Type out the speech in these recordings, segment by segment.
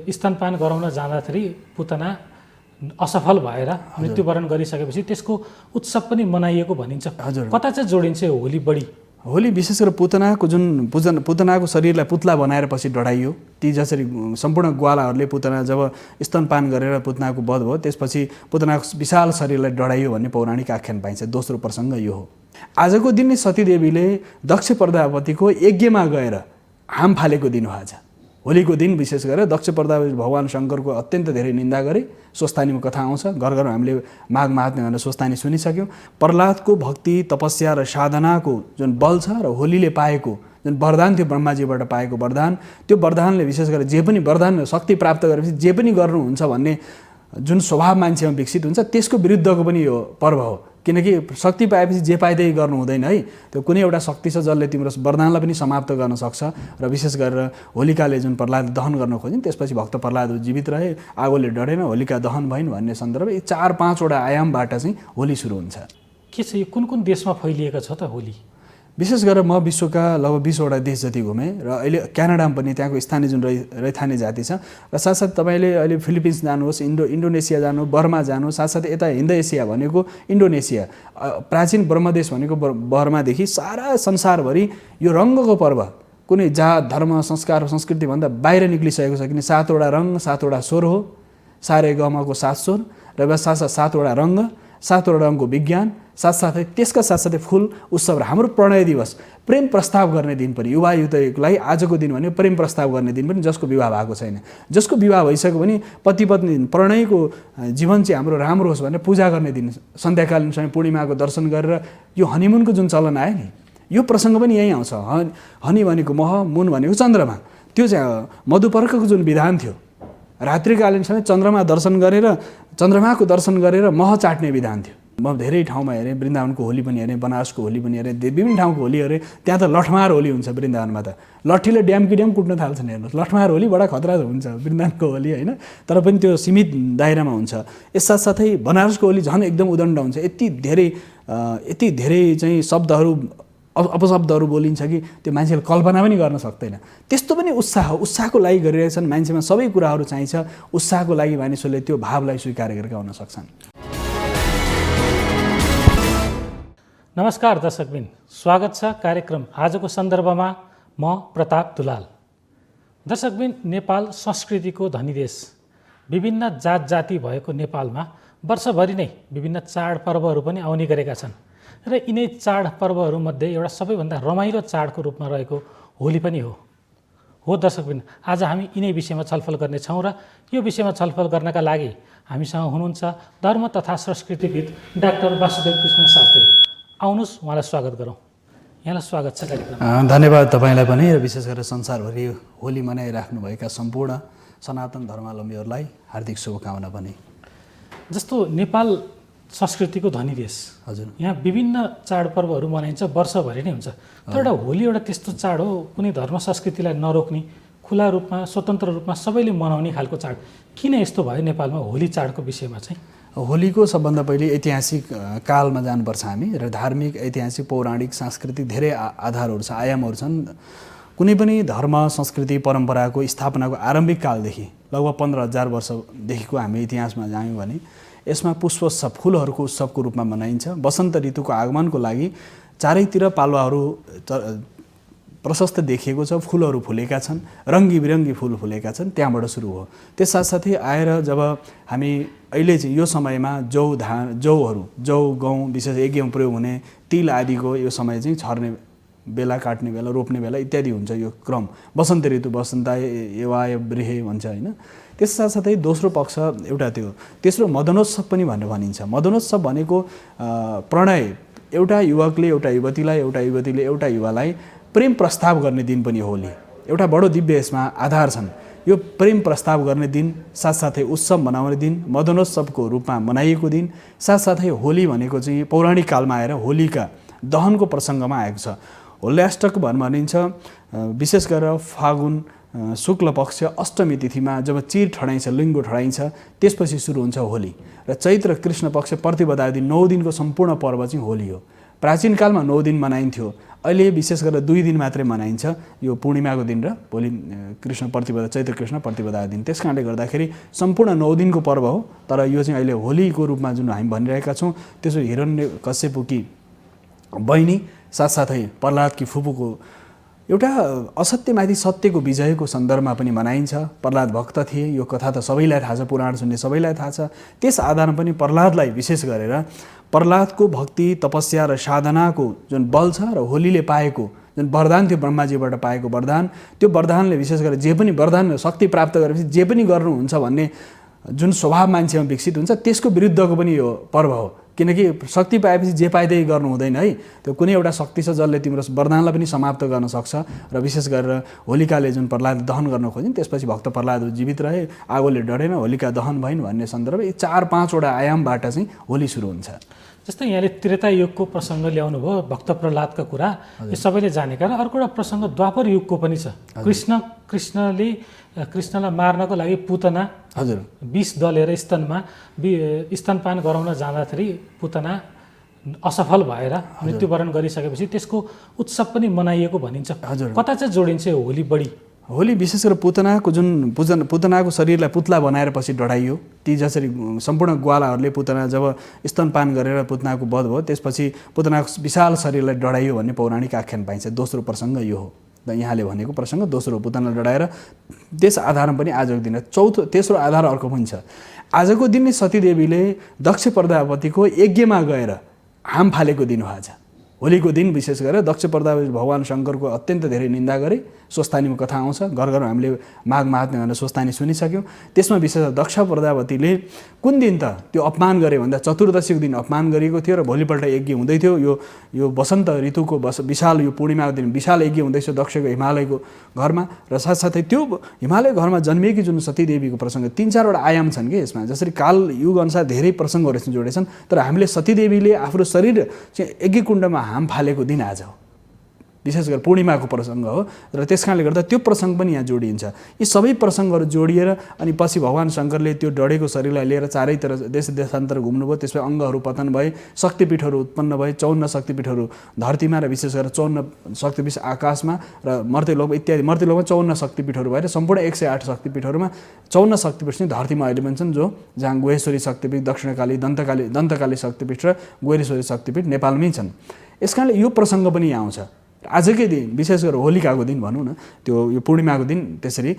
स्तनपान गराउन जाँदाखेरि पुतना असफल भएर मृत्युवरण गरिसकेपछि त्यसको उत्सव पनि मनाइएको भनिन्छ। कता चाहिँ जोडिन्छ होली बढी? होली विशेष गरेर पुतनाको पुतनाको शरीरलाई पुतला बनाएर पछि डढाइयो। ती जसरी सम्पूर्ण ग्वालाहरूले पुतना जब स्तनपान गरेर पुतनाको वध भयो त्यसपछि पुतनाको विशाल शरीरलाई डढाइयो भन्ने पौराणिक आख्यान पाइन्छ। दोस्रो प्रसङ्ग यो हो। आजको दिन नै सतीदेवीले दक्ष प्रजापतिको यज्ञमा गएर हाम फालेको दिन हो आज। होलीको दिन विशेष गरेर दक्ष प्रजापति भगवान शङ्करको अत्यन्त धेरै निन्दा गरे। स्वस्थानीमा कथा आउँछ, घर घरमा हामीले माघ महात्म्य भनेर स्वस्थानी सुनिसक्यौँ। प्रह्लादको भक्ति तपस्या र साधनाको जुन बल छ र होलीले पाएको जुन वरदान थियो, ब्रह्माजीबाट पाएको वरदान, त्यो वरदानले विशेष गरेर जे पनि वरदान शक्ति प्राप्त गरेपछि जे पनि गर्नुहुन्छ भन्ने जुन स्वभाव मान्छेमा विकसित हुन्छ त्यसको विरुद्धको पनि यो पर्व हो। किनकि शक्ति पाएपछि जे पाए त्यही गर्नु हुँदैन है। त्यो कुनै एउटा शक्ति छ जसले तिम्रो वरदानलाई पनि समाप्त गर्न सक्छ। र विशेष गरेर होलिकाले जुन प्रह्लाद दहन गर्न खोजिन् त्यसपछि भक्त प्रह्लादहरू जीवित रहे, आगोले डढेन, होलिका दहन भइन् भन्ने सन्दर्भ यी 4-5वटा आयामबाट चाहिँ होली सुरु हुन्छ। के छ यो कुन देशमा फैलिएको छ त होली? विशेष गरेर म विश्वका लगभग 20वटा देश जति घुमेँ र अहिले क्यानाडामा पनि त्यहाँको स्थानीय जुन रैथाने जाति छ र साथसाथै तपाईँले अहिले फिलिपिन्स जानुहोस्, इन्डोनेसिया जानु, बर्मा जानु, साथसाथै यता हिन्द एसिया भनेको इन्डोनेसिया, प्राचीन ब्रह्मदेश भनेको बर्मादेखि सारा संसारभरि यो रङ्गको पर्व कुनै जात धर्म संस्कार संस्कृति भन्दा बाहिर निक्लिसकेको छ। किन 7वटा रङ 7वटा स्वर हो, सारे गमको 7 स्वर र साथसाथ 7वटा रङ्ग, 7वटा रङको विज्ञान, साथसाथै त्यसका साथसाथै फुल उत्सव र हाम्रो प्रणय दिवस, प्रेम प्रस्ताव गर्ने दिन पनि युवा युवतीलाई आजको दिन भने प्रेम प्रस्ताव गर्ने दिन पनि जसको विवाह भएको छैन, जसको विवाह भइसक्यो भने पति पत्नी प्रणयको जीवन चाहिँ हाम्रो राम्रो होस् भनेर पूजा गर्ने दिन, सन्ध्याकालीन समय पूर्णिमाको दर्शन गरेर यो हनीमुनको जुन चलन आयो नि यो प्रसङ्ग पनि यही आउँछ। हनी भनेको मह, मुन भनेको चन्द्रमा, त्यो चाहिँ मधुपर्कको जुन विधान थियो रात्रिकालीन समय चन्द्रमा दर्शन गरेर चन्द्रमाको दर्शन गरेर मह चाट्ने विधान थियो। म धेरै ठाउँमा हेरेँ, वृन्दावनको होली पनि हेरेँ, बनारसको होली पनि हेरेँ, विभिन्न ठाउँको होली हेरेँ। त्यहाँ त लठमार होली हुन्छ वृन्दावनमा, त लट्ठीले ड्यामकी ड्याम कुट्न थाल्छन्। हेर्नुहोस् लठमार होली बडा खतरा हुन्छ वृन्दावनको होली होइन, तर पनि त्यो सीमित दायरामा हुन्छ। यस साथसाथै बनारसको होली झन् एकदम उदण्ड हुन्छ। यति धेरै चाहिँ शब्दहरू अपशब्दहरू बोलिन्छ कि त्यो मान्छेले कल्पना पनि गर्न सक्दैन। त्यस्तो पनि उत्साह हो, उत्साहको लागि गरिरहेछन्। मान्छेमा सबै कुराहरू चाहिन्छ, उत्साहको लागि मानिसहरूले त्यो भावलाई स्वीकार गरेका हुन सक्छन्। नमस्कार दर्शकबिन, स्वागत छ कार्यक्रम आजको सन्दर्भमा। म प्रताप दुलाल। दर्शकबिन, नेपाल संस्कृतिको धनी देश, विभिन्न जात जाति भएको नेपालमा वर्षभरि नै विभिन्न चाडपर्वहरू पनि आउने गरेका छन् र यिनै चाडपर्वहरूमध्ये एउटा सबैभन्दा रमाइलो चाडको रूपमा रहेको होली पनि हो दर्शकबिन, आज हामी यिनै विषयमा छलफल गर्नेछौँ र यो विषयमा छलफल गर्नका लागि हामीसँग हुनुहुन्छ धर्म तथा संस्कृतिविद डाक्टर वासुदेव कृष्ण शास्त्री। आउनुहोस्, उहाँलाई स्वागत गरौँ। यहाँलाई स्वागत छ कार्यक्रम। धन्यवाद तपाईँलाई पनि र विशेष गरेर संसारभरि होली मनाइराख्नुभएका सम्पूर्ण सनातन धर्मावलम्बीहरूलाई हार्दिक शुभकामना पनि। जस्तो नेपाल संस्कृतिको धनी देश, हजुर, यहाँ विभिन्न चाडपर्वहरू मनाइन्छ, वर्षभरि नै हुन्छ। तर एउटा होली एउटा त्यस्तो चाड हो कुनै धर्म संस्कृतिलाई नरोक्ने, खुला रूपमा स्वतन्त्र रूपमा सबैले मनाउने खालको चाड। किन यस्तो भयो नेपालमा होली चाडको विषयमा चाहिँ? होलीको सबभन्दा पहिले ऐतिहासिक कालमा जानुपर्छ हामी र धार्मिक, ऐतिहासिक, पौराणिक, सांस्कृतिक धेरै आधारहरू छ, आयामहरू छन्। कुनै पनि धर्म संस्कृति परम्पराको स्थापनाको आरम्भिक कालदेखि लगभग 15,000 वर्षदेखिको हामी इतिहासमा जायौँ भने यसमा पुष्पोत्सव, फुलहरूको उत्सवको रूपमा मनाइन्छ। वसन्त ऋतुको आगमनको लागि चारैतिर पालुवाहरू प्रशस्त देखिएको छ, फुलहरू फुलेका छन्, रङ्गी बिरङ्गी फुल फुलेका छन्, त्यहाँबाट सुरु हो। त्यस साथसाथै आएर जब हामी अहिले चाहिँ यो समयमा जौहरू, जौ गहुँ विशेष यज्ञमा प्रयोग हुने तिल आदिको यो समय चाहिँ छर्ने बेला, काट्ने बेला, रोप्ने बेला इत्यादि हुन्छ। यो क्रम वसन्त ऋतु, वसन्ताय एवाय बृहे भन्छ होइन। त्यस साथसाथै दोस्रो पक्ष एउटा त्यो, तेस्रो मदनोत्सव पनि भनेर भनिन्छ। मदनोत्सव भनेको प्रणय, एउटा युवकले एउटा युवतीलाई, एउटा युवतीले एउटा युवालाई प्रेम प्रस्ताव गर्ने दिन पनि होली। एउटा बडो दिव्य यसमा आधार छन्। यो प्रेम प्रस्ताव गर्ने दिन, साथसाथै उत्सव मनाउने दिन, मदनोत्सवको रूपमा मनाइएको दिन, साथसाथै होली भनेको चाहिँ पौराणिक कालमा आएर होलिका दहनको प्रसङ्गमा आएको छ। होल्याष्टक भनिन्छ। विशेष गरेर फागुन शुक्ल पक्ष अष्टमी तिथिमा जब चिर ठडाइन्छ, लिङ्गो ठडाइन्छ, त्यसपछि सुरु हुन्छ होली। र चैत्र कृष्ण पक्ष प्रतिपदा दिन 9 दिनको सम्पूर्ण पर्व चाहिँ होली हो। प्राचीन कालमा 9 दिन मनाइन्थ्यो, अहिले विशेष गरेर 2 दिन मात्रै मनाइन्छ, यो पूर्णिमाको दिन र भोलि कृष्ण प्रतिपदा चैत्र कृष्ण प्रतिपदाको दिन। त्यस कारणले गर्दाखेरि सम्पूर्ण 9 दिनको पर्व हो। तर यो चाहिँ अहिले होलीको रूपमा जुन हामी भनिरहेका छौँ, त्यसो हिरण्यकश्यपकी बहिनी साथसाथै प्रह्लादकी फुपूको एउटा असत्यमाथि सत्यको विजयको सन्दर्भमा पनि मनाइन्छ। प्रह्लाद भक्त थिए, यो कथा त सबैलाई थाहा छ, पुराण सुन्ने सबैलाई थाहा छ। त्यस आधारमा पनि प्रह्लादलाई विशेष गरेर प्रह्लादको भक्ति तपस्या र साधनाको जुन बल छ र होलीले पाएको जुन वरदान थियो, ब्रह्माजीबाट पाएको वरदान, त्यो वरदानले विशेष गरेर जे पनि वरदान शक्ति प्राप्त गरेपछि जे पनि गर्नुहुन्छ भन्ने जुन स्वभाव मान्छेमा विकसित हुन्छ, त्यसको विरुद्धको पनि यो पर्व हो। किनकि शक्ति पाएपछि जे पाए त्यही गर्नु हुँदैन है। त्यो कुनै एउटा शक्ति छ जसले तिम्रो वरदानलाई पनि समाप्त गर्न सक्छ। र विशेष गरेर होलिकाले जुन प्रह्लाद दहन गर्न खोजिन्, त्यसपछि भक्त प्रह्लाद जीवित रहे, आगोले डढेन, होलिका दहन भइन् भन्ने सन्दर्भ यी 4-5 वटा आयामबाट चाहिँ होली सुरु हुन्छ। जस्तै यहाँले त्रेता युगको प्रसङ्ग ल्याउनु भयो, भक्त प्रह्लादका कुरा यो सबैले जानेका। र अर्को एउटा प्रसङ्ग द्वापर युगको पनि छ। कृष्णले कृष्णलाई मार्नको लागि पुतना हजुर विष दलेर स्तनपान गराउन जाँदाखेरि पुतना असफल भएर मृत्युवरण गरिसकेपछि त्यसको उत्सव पनि मनाइएको भनिन्छ। कता चाहिँ जोडिन्छ यो होली बढी? होली विशेष गरेर पुतनाको शरीरलाई पुतला बनाएर पछि डढाइयो। ती जसरी सम्पूर्ण ग्वालाहरूले पुतना जब स्तनपान गरेर पुतनाको वध भयो, त्यसपछि पुतनाको विशाल शरीरलाई डढाइयो भन्ने पौराणिक आख्यान पाइन्छ। दोस्रो प्रसङ्ग यो हो, यहाँले भनेको प्रसङ्ग दोस्रो, पुतनालाई डढाएर। त्यस आधारमा पनि आजको दिन। तेस्रो आधार अर्को पनि छ। आजको दिन नै सतीदेवीले दक्ष प्रजापतिको यज्ञमा गएर हाम फालेको दिन हो आज। होलीको दिन विशेष गरेर दक्ष प्रजापति भगवान शङ्करको अत्यन्त धेरै निन्दा गरे। स्वस्थानीमा कथा आउँछ, घर घरमा हामीले माघ महात्म्य भनेर स्वस्थानी सुनिसक्यौँ। त्यसमा विशेष दक्ष प्रजापतिले कुन दिन त त्यो अपमान गरे भन्दा चतुर्दशीको दिन अपमान गरिएको थियो र भोलिपल्ट यज्ञ हुँदै थियो। यो वसन्त ऋतुको विशाल यो पूर्णिमाको दिन विशाल यज्ञ हुँदैछ दक्षको हिमालयको घरमा। र साथसाथै त्यो हिमालय घरमा जन्मिएकी जुन सतीदेवीको प्रसङ्ग 3-4 वटा आयाम छन् कि यसमा। जसरी काल युग अनुसार धेरै प्रसङ्गहरू जोडेछन्, तर हामीले सतीदेवीले आफ्नो शरीर चाहिँ यज्ञकुण्डमा हाम फालेको दिन आज हो। विशेष गरी पूर्णिमाको प्रसङ्ग हो र त्यस कारणले गर्दा त्यो प्रसङ्ग पनि यहाँ जोडिन्छ। यी सबै प्रसङ्गहरू जोडिएर अनि पछि भगवान शङ्करले त्यो डढेको शरीरलाई लिएर चारैतिर देशान्तर घुम्नुभयो। त्यसपछि अङ्गहरू पतन भए, शक्तिपीठहरू उत्पन्न भए। 54 शक्तिपीठहरू धरतीमा र विशेष गरेर 54 शक्तिपीठ आकाशमा र मर्त्यलोक इत्यादि। मर्त्यलोकमा 54 शक्तिपीठहरू भएर सम्पूर्ण 108 शक्तिपीठहरूमा 54 शक्तिपीठ चाहिँ धरतीमा अहिले पनि छन्, जो जहाँ गुहेश्वरी शक्तिपीठ, दक्षिणकाली, दन्तकाली शक्तिपीठ र गुहेश्वरी शक्तिपीठ नेपालमै छन्। यस कारणले यो प्रसङ्ग पनि यहाँ आउँछ। आजकै दिन विशेष गरेर होलिकाको दिन भनौँ न, त्यो यो पूर्णिमाको दिन त्यसरी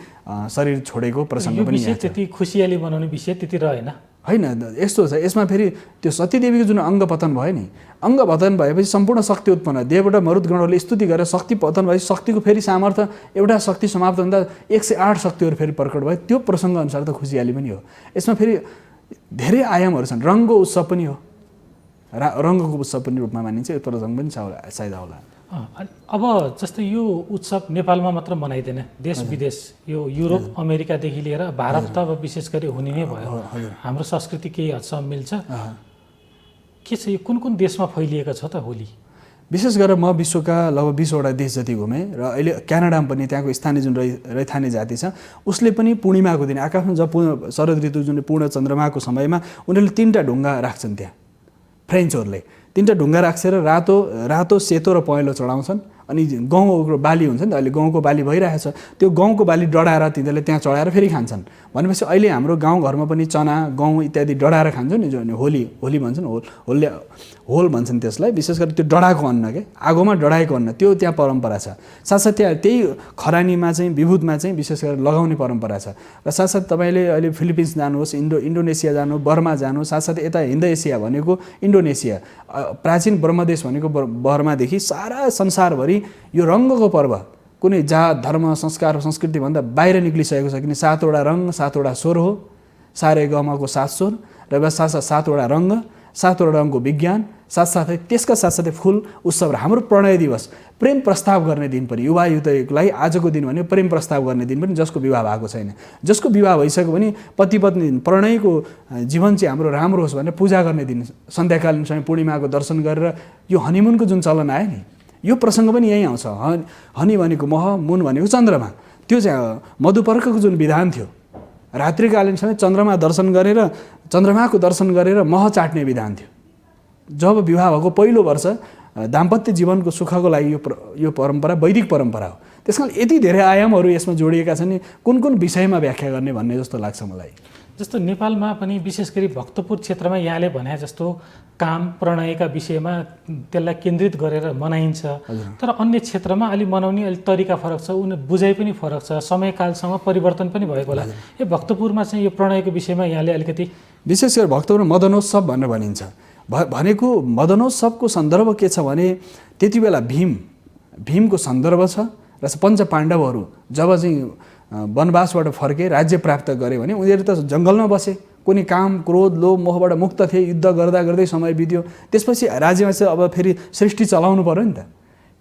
शरीर छोडेको प्रसङ्ग पनि यहाँ त्यति खुसियाली बनाउने विषय त्यति रहेन होइन। यस्तो छ, यसमा फेरि त्यो सतीदेवीको जुन अङ्ग पतन भयो नि, अङ्ग पतन भएपछि सम्पूर्ण शक्ति उत्पन्न, देवबाट मरुद्गणहरूले स्तुति गरेर शक्ति पतन भएपछि शक्तिको फेरि सामर्थ्य, एउटा शक्ति समाप्त हुँदा 108 शक्तिहरू फेरि प्रकट भयो। त्यो प्रसङ्ग अनुसार त खुसियाली पनि हो। यसमा फेरि धेरै आयामहरू छन्। रङको उत्सव पनि हो, रङ्गको उत्सव पनि रूपमा मानिन्छ। यो प्रसङ्ग पनि सायद होला। अब जस्तै यो उत्सव नेपालमा मात्र मनाइँदैन, देश विदेश, यो युरोप अमेरिकादेखि लिएर भारत त अब विशेष गरी हुने नै भयो। हाम्रो संस्कृति केही हदसम्म मिल्छ। के छ यो कुन कुन देशमा फैलिएको छ त होली? विशेष गरेर म विश्वका लगभग 20 वटा देश जति घुमेँ र अहिले क्यानाडामा पनि त्यहाँको स्थानीय जुन रैथाने जाति छ उसले पनि पूर्णिमाको दिन आकाशमा जब शरद ऋतु जुन पूर्ण चन्द्रमाको समयमा उनीहरूले 3टा ढुङ्गा राख्छन्। त्यहाँ फ्रेन्चहरूले 3टा ढुङ्गा राखेर रातो सेतो र पहेँलो चढाउँछन्। अनि गहुँको बाली हुन्छ नि त, अहिले गहुँको बाली भइरहेछ, त्यो गहुँको बाली डढाएर तिनीहरूले त्यहाँ चढाएर फेरि खान्छन्। भनेपछि अहिले हाम्रो गाउँघरमा पनि चना गहुँ इत्यादि डढाएर खान्छौँ नि, जो होली भन्छन्, होल भन्छन् त्यसलाई। विशेष गरी त्यो डढाएको अन्न के आगोमा डढाएको अन्न, त्यो त्यहाँ परम्परा छ। साथसाथै त्यही खरानीमा चाहिँ विभुतमा चाहिँ विशेष गरेर लगाउने परम्परा छ। र साथसाथै तपाईँले अहिले फिलिपिन्स जानुहोस्, इन्डोनेसिया जानु, बर्मा जानु, साथसाथै यता हिन्द एसिया भनेको इन्डोनेसिया, प्राचीन ब्रह्मदेश भनेको बर्मादेखि सारा संसारभरि यो रङ्गको पर्व कुनै जात धर्म संस्कार संस्कृतिभन्दा बाहिर निक्लिसकेको छ। किन 7 वटा रङ 7 वटा स्वर हो, सारे गमको 7 स्वर र साथसाथ 7 वटा रङ, 7 वटा रङको विज्ञान, साथसाथै त्यसका साथसाथै फुल उत्सव र हाम्रो प्रणय दिवस, प्रेम प्रस्ताव गर्ने दिन पनि युवा युवतीलाई आजको दिन भने प्रेम प्रस्ताव गर्ने दिन पनि, जसको विवाह भएको छैन, जसको विवाह भइसक्यो भने पति पत्नी प्रणयको जीवन चाहिँ हाम्रो राम्रो होस् भनेर पूजा गर्ने दिन, सन्ध्याकालीन समय पूर्णिमाको दर्शन गरेर यो हनीमुनको जुन चलन आयो नि, यो प्रसङ्ग पनि यहीँ आउँछ। हनी भनेको मह, मुन भनेको चन्द्रमा। त्यो चाहिँ मधुपर्कको जुन विधान थियो, रात्रिकालीन समय चन्द्रमा दर्शन गरेर चन्द्रमाको दर्शन गरेर मह चाट्ने विधान थियो। जब विवाह भएको पहिलो वर्ष दाम्पत्य जीवनको सुखको लागि यो परम्परा वैदिक परम्परा हो। त्यसकारण यति धेरै आयामहरू यसमा जोडिएका छन् नि कुन कुन विषयमा व्याख्या गर्ने भन्ने जस्तो लाग्छ मलाई। जस्तो नेपालमा पनि विशेष गरी भक्तपुर क्षेत्रमा यहाँले भने जस्तो काम प्रणयका विषयमा त्यसलाई केन्द्रित गरेर मनाइन्छ, तर अन्य क्षेत्रमा अलि मनाउने अलि तरिका फरक छ, बुझाइ पनि फरक छ, समयकालसँग परिवर्तन पनि भएको होला। यो भक्तपुरमा चाहिँ यो प्रणयको विषयमा यहाँले अलिकति विशेष गरी भक्तपुरमा मदनोत्सव भनेर भनिन्छ। भनेको मदनोत्सवको सन्दर्भ के छ भने त्यति बेला भीमको सन्दर्भ छ र पञ्च पाण्डवहरू जब चाहिँ वनवासबाट फर्के राज्य प्राप्त गरे भने उनीहरू त जङ्गलमा बसे, कुनै काम क्रोध लोभ मोहबाट मुक्त थिए, युद्ध गर्दा गर्दै समय बित्यो। त्यसपछि राज्यमा चाहिँ अब फेरि सृष्टि चलाउनु पर्यो नि त।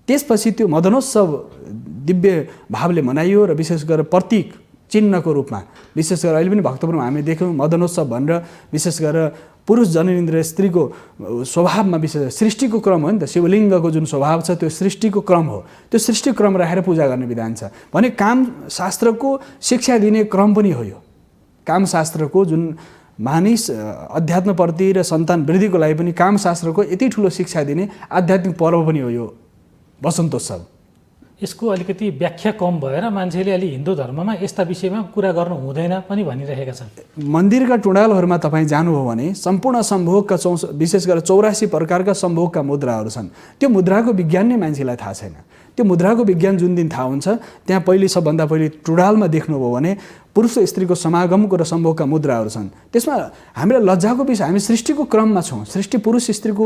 त्यसपछि त्यो मदनोत्सव दिव्य भावले मनाइयो र विशेष गरेर प्रतीक चिन्हको रूपमा विशेष गरेर अहिले पनि भक्तपुरमा हामी देख्यौँ मदनोत्सव भनेर विशेष गरेर पुरुष जननेन्द्र स्त्रीको स्वभावमा विशेष सृष्टिको क्रम हो नि त। शिवलिङ्गको जुन स्वभाव छ त्यो सृष्टिको क्रम हो, त्यो सृष्टि क्रम राखेर पूजा गर्ने विधान छ भने काम शास्त्रको शिक्षा दिने क्रम पनि हो यो। काम शास्त्रको जुन मानिस अध्यात्मप्रति र सन्तान वृद्धिको लागि पनि काम शास्त्रको यति ठुलो शिक्षा दिने आध्यात्मिक पर्व पनि हो यो वसन्तोत्सव। यसको अलिकति व्याख्या कम भएर मान्छेले अलि हिन्दू धर्ममा यस्ता विषयमा कुरा गर्नु हुँदैन पनि भनिरहेका छन्। मन्दिरका टुँडालहरूमा तपाईँ जानुभयो भने सम्पूर्ण सम्भोगका विशेष गरेर 84 प्रकारका सम्भोगका मुद्राहरू छन्। त्यो मुद्राको विज्ञान नै मान्छेलाई थाहा छैन। त्यो मुद्राको विज्ञान जुन दिन थाहा हुन्छ त्यहाँ सबभन्दा पहिले टुँडालमा देख्नुभयो भने पुरुष स्त्रीको समागमको र सम्भोगका मुद्राहरू छन्। त्यसमा हामीलाई लज्जाको विषय हामी सृष्टिको क्रममा छौँ। सृष्टि पुरुष स्त्रीको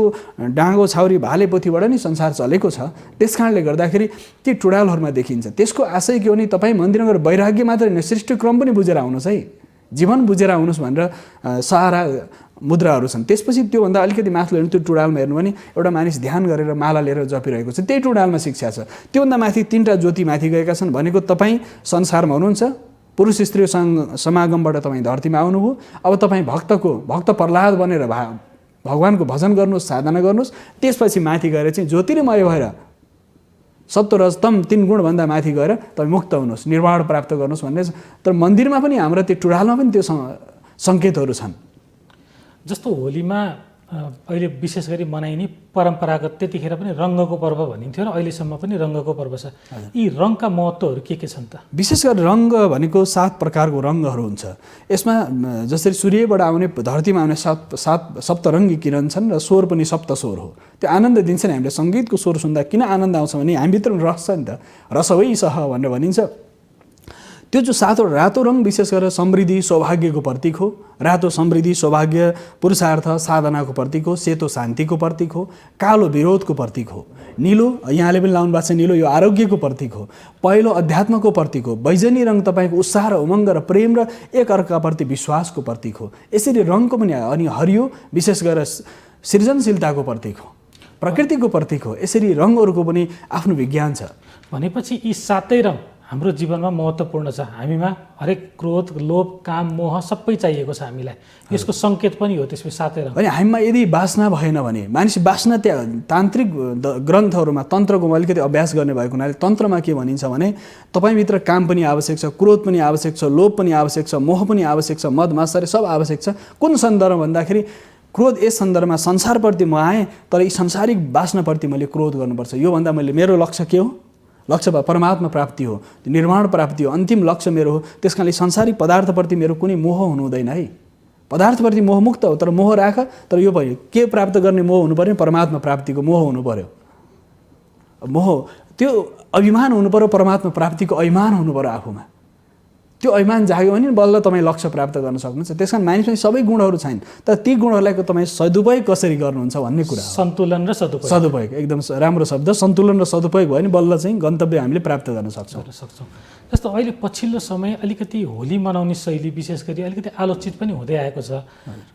डाँगो छाउरी भाले पोथीबाट नै संसार चलेको छ। त्यस कारणले गर्दाखेरि ती टुँडालहरूमा देखिन्छ। त्यसको आशय के हो भने तपाईँ मन्दिरमा गएर वैराग्य मात्रै होइन सृष्टि क्रम पनि बुझेर आउनुहोस् है, जीवन बुझेर आउनुहोस् भनेर सहारा मुद्राहरू छन्। त्यसपछि त्योभन्दा अलिकति माथि हेर्नु त्यो टुँडालमा हेर्नु भने एउटा मानिस ध्यान गरेर माला लिएर जपिरहेको छ, त्यही टुँडालमा शिक्षा छ। त्योभन्दा माथि 3टा ज्योति माथि गएका छन् भनेको तपाईँ संसारमा हुनुहुन्छ, पुरुष स्त्री समागमबाट तपाईँ धरतीमा आउनुभयो, अब तपाईँ भक्त प्रह्लाद बनेर भगवानको भजन गर्नुहोस्, साधना गर्नुहोस्। त्यसपछि माथि गएर चाहिँ ज्योतिर्मय भएर सत्वरजतम 3 गुणभन्दा माथि गएर तपाईँ मुक्त हुनुहोस्, निर्वाण प्राप्त गर्नुहोस् भन्ने। तर मन्दिरमा पनि हाम्रो त्यो टुँडालमा पनि त्यो सङ्केतहरू छन्। जस्तो होलीमा अहिले विशेष गरी मनाइने परम्परागत त्यतिखेर पनि रङ्गको पर्व भनिन्थ्यो र अहिलेसम्म पनि रङ्गको पर्व छ। यी रङका महत्त्वहरू के छन् त? विशेष गरेर रङ्ग भनेको 7 प्रकारको रङ्गहरू हुन्छ। यसमा जसरी सूर्यबाट आउने धरतीमा आउने सप्तरङ्गी किरण छन् र स्वर पनि सप्त स्वर हो। त्यो आनन्द दिन्छ नि हामीले। सङ्गीतको स्वर सुन्दा किन आनन्द आउँछ भने हामीभित्र रस छ नि त, रस वै सह भनेर भनिन्छ। त्यो जो 7वटा रातो रङ विशेष गरेर समृद्धि सौभाग्यको प्रतीक हो। रातो समृद्धि सौभाग्य पुरुषार्थ साधनाको प्रतीक हो। सेतो शान्तिको प्रतीक हो। कालो विरोधको प्रतीक हो। नीलो यहाँले पनि लाउनु भएको छ नीलो, यो आरोग्यको प्रतीक हो। पहेँलो अध्यात्मको प्रतीक हो। बैजनी रङ तपाईँको उत्साह र उमङ्ग र प्रेम र एकअर्काप्रति विश्वासको प्रतीक हो। यसरी रङको पनि अनि हरियो विशेष गरेर सृजनशीलताको प्रतीक हो, प्रकृतिको प्रतीक हो। यसरी रङहरूको पनि आफ्नो विज्ञान छ। भनेपछि यी 7 रङ हाम्रो जीवनमा महत्त्वपूर्ण छ। हामीमा हरेक क्रोध लोभ काम मोह सबै चाहिएको छ हामीलाई। यसको सङ्केत पनि हो त्यसपछि 7 रङ। अनि हामीमा यदि वासना भएन भने मानिस वासना त्यहाँ तान्त्रिक ग्रन्थहरूमा तन्त्रको अलिकति अभ्यास गर्ने भएको हुनाले तन्त्रमा के भनिन्छ भने तपाईँभित्र काम पनि आवश्यक छ, क्रोध पनि आवश्यक छ, लोभ पनि आवश्यक छ, मोह पनि आवश्यक छ, मद मात्सर्य सब आवश्यक छ। कुन सन्दर्भ भन्दाखेरि क्रोध यस सन्दर्भमा संसारप्रति म आएँ तर यी संसारिक वासनाप्रति मैले क्रोध गर्नुपर्छ। योभन्दा मेरो लक्ष्य के हो? लक्ष्य परमात्मा प्राप्ति हो, निर्वाण प्राप्ति हो, अन्तिम लक्ष्य मेरो हो। त्यस कारणले संसारिक पदार्थप्रति मेरो कुनै मोह हुनु हुँदैन है। पदार्थप्रति मोह मुक्त हो तर मोह राख। तर यो भयो के प्राप्त गर्ने मोह हुनु पर्यो? परमात्मा प्राप्तिको मोह हुनु पर्यो। मोह त्यो अभिमान हुनु पर्यो, परमात्मा प्राप्तिको अभिमान हुनु पर्यो आफूमा। त्यो अभिमान जाग्यो भने बल्ल तपाईँ लक्ष्य प्राप्त गर्न सक्नुहुन्छ। त्यस कारण मानिसमा सबै गुणहरू छैन, तर ती गुणहरूलाई तपाईँ सदुपयोग कसरी गर्नुहुन्छ भन्ने कुरा हो। सन्तुलन र सदुपयोग। सदुपयोग एकदम राम्रो शब्द। सन्तुलन र सदुपयोग भयो भने बल्ल चाहिँ गन्तव्य हामीले प्राप्त गर्न सक्छौँ। जस्तो अहिले पछिल्लो समय अलिकति होली मनाउने शैली विशेष गरी अलिकति आलोचित पनि हुँदै आएको छ।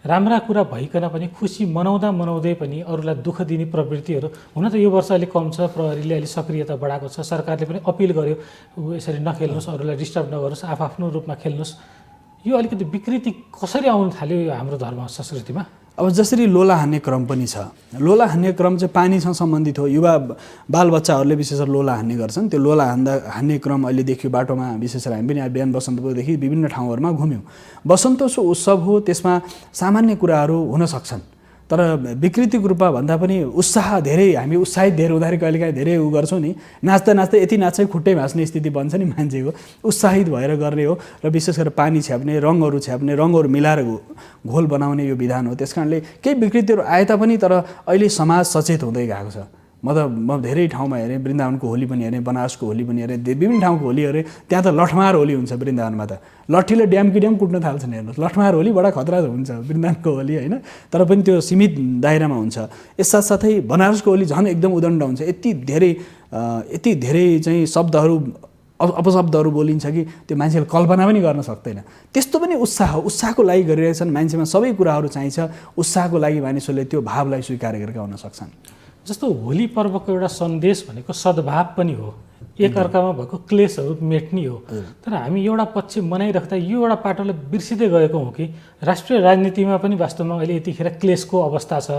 राम्रा कुरा भइकन पनि खुसी मनाउँदै पनि अरूलाई दुःख दिने प्रवृत्तिहरू हुन त यो वर्ष अलिक कम छ। प्रहरीले अलिक सक्रियता बढाएको छ। सरकारले पनि अपिल गर्यो यसरी नखेल्नुहोस्, अरूलाई डिस्टर्ब नगर्नुहोस्, आफ्नो रूपमा खेल्नुहोस्। यो अलिकति विकृति कसरी आउन थाल्यो यो हाम्रो धर्म संस्कृतिमा? अब जसरी लोला हान्ने क्रम पनि छ। लोला हान्ने क्रम चाहिँ पानीसँग सम्बन्धित हो। युवा बालबच्चाहरूले विशेष गरेर लोला हान्ने गर्छन्। त्यो लोला हान्ने क्रम अहिले देखियो बाटोमा। विशेष गरी हामी पनि बिहान बसन्तपुरदेखि विभिन्न ठाउँहरूमा घुम्यौँ। बसन्तोत्सव उत्सव हो, त्यसमा सामान्य कुराहरू हुन सक्छन् तर विकृतिको रूपमा भन्दा पनि उत्साह धेरै, हामी उत्साहित धेरै हुँदाखेरि कहिलेकाहीँ धेरै उ गर्छौँ नि, नाच्दा नाच्दा यति नाच्दै खुट्टै भाँच्ने स्थिति बन्छ नि मान्छेको, उत्साहित भएर गर्ने हो। र विशेष गरेर पानी छ्याप्ने, रङहरू मिलाएर घोल बनाउने यो विधान हो। त्यस कारणले केही विकृतिहरू आए तापनि तर अहिले समाज सचेत हुँदै गएको छ। म धेरै ठाउँमा हेरेँ, वृन्दावनको होली पनि हेरेँ, बनारसको होली पनि हेरेँ, विभिन्न ठाउँको होली हेरेँ। त्यहाँ त लठमार होली हुन्छ वृन्दावनमा, त लट्ठीले ड्याम कुट्न थाल्छन्। हेर्नुहोस्, लठमार होली बडा खतरा हुन्छ वृन्दावनको होली होइन, तर पनि त्यो सीमित दायरामा हुन्छ। यस साथसाथै बनारसको होली झन् एकदम उदण्ड हुन्छ। यति धेरै चाहिँ शब्दहरू अपशब्दहरू बोलिन्छ कि त्यो मान्छेले कल्पना पनि गर्न सक्दैन। त्यस्तो पनि उत्साहको लागि गरिरहेछन्। मान्छेमा सबै कुराहरू चाहिन्छ, उत्साहको लागि मानिसहरूले त्यो भावलाई स्वीकार गरेका हुन सक्छन्। जस्तो होली पर्वको एउटा सन्देश भनेको सद्भाव पनि हो, एकअर्कामा भएको क्लेशहरू मेट्ने हो। तर हामी एउटा पक्ष मनाइराख्दा यो एउटा पाटोले बिर्सिँदै गएको हो कि राष्ट्रिय राजनीतिमा पनि वास्तवमा अहिले यतिखेर क्लेशको अवस्था छ,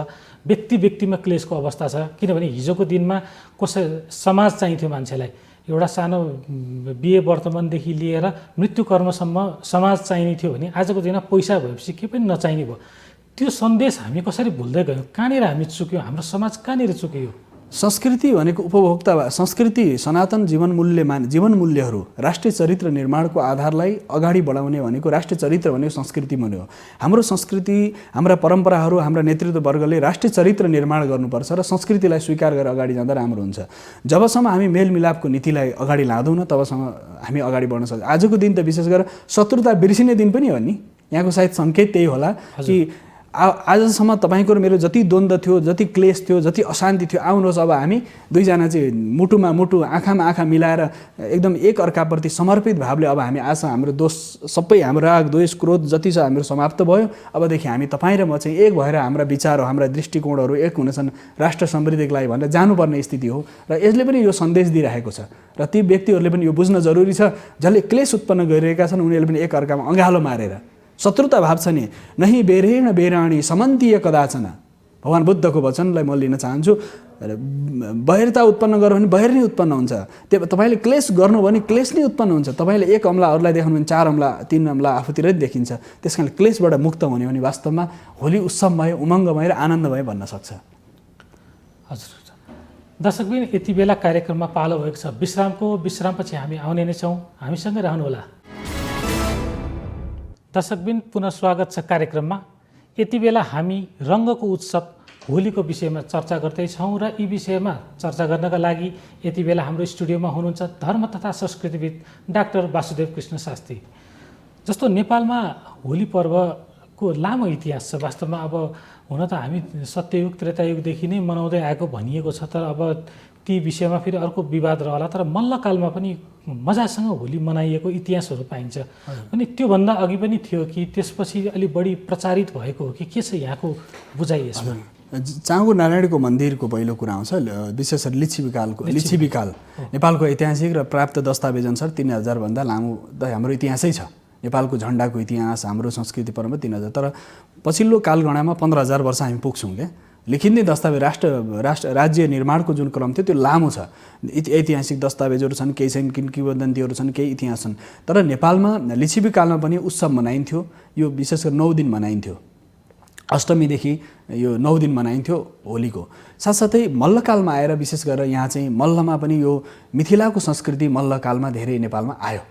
व्यक्तिमा क्लेशको अवस्था छ। किनभने हिजोको दिनमा समाज चाहिन्थ्यो मान्छेलाई, एउटा सानो बिहे वर्तमानदेखि लिएर मृत्युकर्मसम्म समाज चाहिने थियो भने आजको दिनमा पैसा भएपछि के पनि नचाहिने भयो। त्यो सन्देश हामी कसरी भुल्दै गयौँ? कहाँनिर हामी चुक्यौँ? हाम्रो समाज कहाँनिर चुक्यो? संस्कृति भनेको उपभोक्ता, संस्कृति सनातन जीवन मूल्यहरू, राष्ट्रिय चरित्र निर्माणको आधारलाई अगाडि बढाउने भनेको राष्ट्रिय चरित्र भनेको संस्कृति पनि हो। हाम्रो संस्कृति, हाम्रा परम्पराहरू, हाम्रा नेतृत्ववर्गले राष्ट्रिय चरित्र निर्माण गर्नुपर्छ र संस्कृतिलाई स्वीकार गरेर अगाडि जाँदा राम्रो हुन्छ। जबसम्म हामी मेलमिलापको नीतिलाई अगाडि लाँदैनौँ तबसम्म हामी अगाडि बढ्न सक्छौँ। आजको दिन त विशेष गरेर शत्रुता बिर्सिने दिन पनि हो नि, यहाँको सायद सङ्केत त्यही होला कि आजसम्म तपाईँको र मेरो जति द्वन्द्व थियो, जति क्लेश थियो, जति अशान्ति थियो, आउनुहोस् अब हामी दुईजना चाहिँ मुटुमा मुटु, आँखामा आँखा मिलाएर एकदम एक अर्काप्रति समर्पित भावले अब हामी आज हाम्रो दोष सबै, हाम्रो राग द्वेष क्रोध जति छ हाम्रो समाप्त भयो। अबदेखि हामी तपाईँ र म चाहिँ एक भएर हाम्रा विचारहरू, हाम्रा दृष्टिकोणहरू एक हुनेछन् राष्ट्र समृद्धिको लागि भनेर जानुपर्ने स्थिति हो। र यसले पनि यो सन्देश दिइरहेको छ र ती व्यक्तिहरूले पनि यो बुझ्न जरुरी छ जसले क्लेश उत्पन्न गरिरहेका छन् उनीहरूले पनि एक अर्कामा अँगालो मारेर शत्रुता भाव छ नि, नही बेरेण बेराणी समन्तीय कदाचन, भगवान् बुद्धको वचनलाई म लिन चाहन्छु। बहिरता उत्पन्न गर्यो भने बहिर नै उत्पन्न हुन्छ। त्यो तपाईँले क्लेश गर्नु भने क्लेश नै उत्पन्न हुन्छ। तपाईँले एक अम्ला अरूलाई देखाउनु भने 4 अम्ला 3 अम्ला आफूतिरै देखिन्छ। त्यस कारण क्लेशबाट मुक्त हुने भने वास्तवमा होली उत्सवमय, उमङ्गमय र आनन्दमय बन्न सक्छ। हजुर दर्शकबिन, यति बेला कार्यक्रममा पालो भएको छ विश्रामपछि हामी आउने नै छौँ, हामीसँगै रहनुहोला। दर्शकबिन, पुनः स्वागत छ कार्यक्रममा। यति बेला हामी रङ्गको उत्सव होलीको विषयमा चर्चा गर्दैछौँ र यी विषयमा चर्चा गर्नका लागि यति बेला हाम्रो स्टुडियोमा हुनुहुन्छ धर्म तथा संस्कृतिविद डाक्टर वासुदेव कृष्ण शास्त्री। जस्तो नेपालमा होली पर्वको लामो इतिहास छ। वास्तवमा अब हुन त हामी सत्ययुग त्रेतायुगदेखि नै मनाउँदै आएको भनिएको छ, तर अब ती विषयमा फेरि अर्को विवाद रहला। तर मल्लकालमा पनि मजासँग होली मनाइएको इतिहासहरू पाइन्छ। अनि त्योभन्दा अघि पनि थियो कि त्यसपछि अलि बढी प्रचारित भएको हो कि के छ यहाँको बुझाइ यसमा? चाँगुर नारायणको मन्दिरको पहिलो कुरा आउँछ। विशेष गरी लिच्छिविकाल नेपालको ऐतिहासिक र प्राप्त दस्तावेज अनुसार 3000 भन्दा लामो हाम्रो इतिहासै छ। नेपालको झन्डाको इतिहास, हाम्रो संस्कृति परम्परा 3000, तर पछिल्लो कालगणामा 15000 वर्ष हामी पुग्छौँ क्या। लिखित दस्तावेज राज्य निर्माणको जुन क्रम थियो त्यो लामो छ। ऐतिहासिक दस्तावेजहरू छन्, केही छन्, किंवदन्तीहरू छन्, केही इतिहास छन्। तर नेपालमा लिच्छिविकालमा पनि उत्सव मनाइन्थ्यो। यो विशेष गरी 9 दिन मनाइन्थ्यो। अष्टमीदेखि यो 9 दिन मनाइन्थ्यो होलीको। साथसाथै मल्लकालमा आएर विशेष गरेर यहाँ चाहिँ मल्लमा पनि यो मिथिलाको संस्कृति मल्लकालमा धेरै नेपालमा आयो।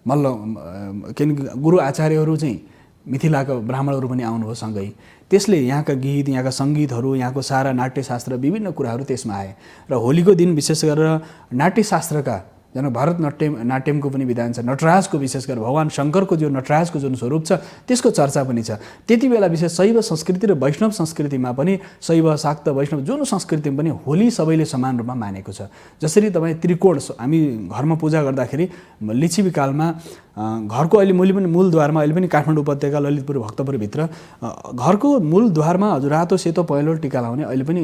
किनकि गुरु आचार्यहरू चाहिँ मिथिलाका ब्राह्मणहरू पनि आउनुभयो सँगै। त्यसले यहाँका गीत, यहाँका सङ्गीतहरू, यहाँको सारा नाट्यशास्त्र विभिन्न कुराहरू त्यसमा आए। र होलीको दिन विशेष गरेर नाट्यशास्त्रका भरत नाट्यमको पनि विधान छ। नटराजको विशेष गरेर भगवान् शङ्करको जो नटराजको जुन स्वरूप छ त्यसको चर्चा पनि छ। त्यति बेला विशेष शैव संस्कृति र वैष्णव संस्कृतिमा पनि, शैव शाक्त वैष्णव जुन संस्कृतिमा पनि होली सबैले समान रूपमा मानेको छ। जसरी तपाईँ त्रिकोण हामी घरमा पूजा गर्दाखेरि लिच्छिविकालमा घरको अहिले मूलद्वारमा अहिले पनि काठमाडौँ उपत्यका ललितपुर भक्तपुरभित्र घरको मूलद्वारमा हजुर रातो सेतो पहेँलो टिका लाउने अहिले पनि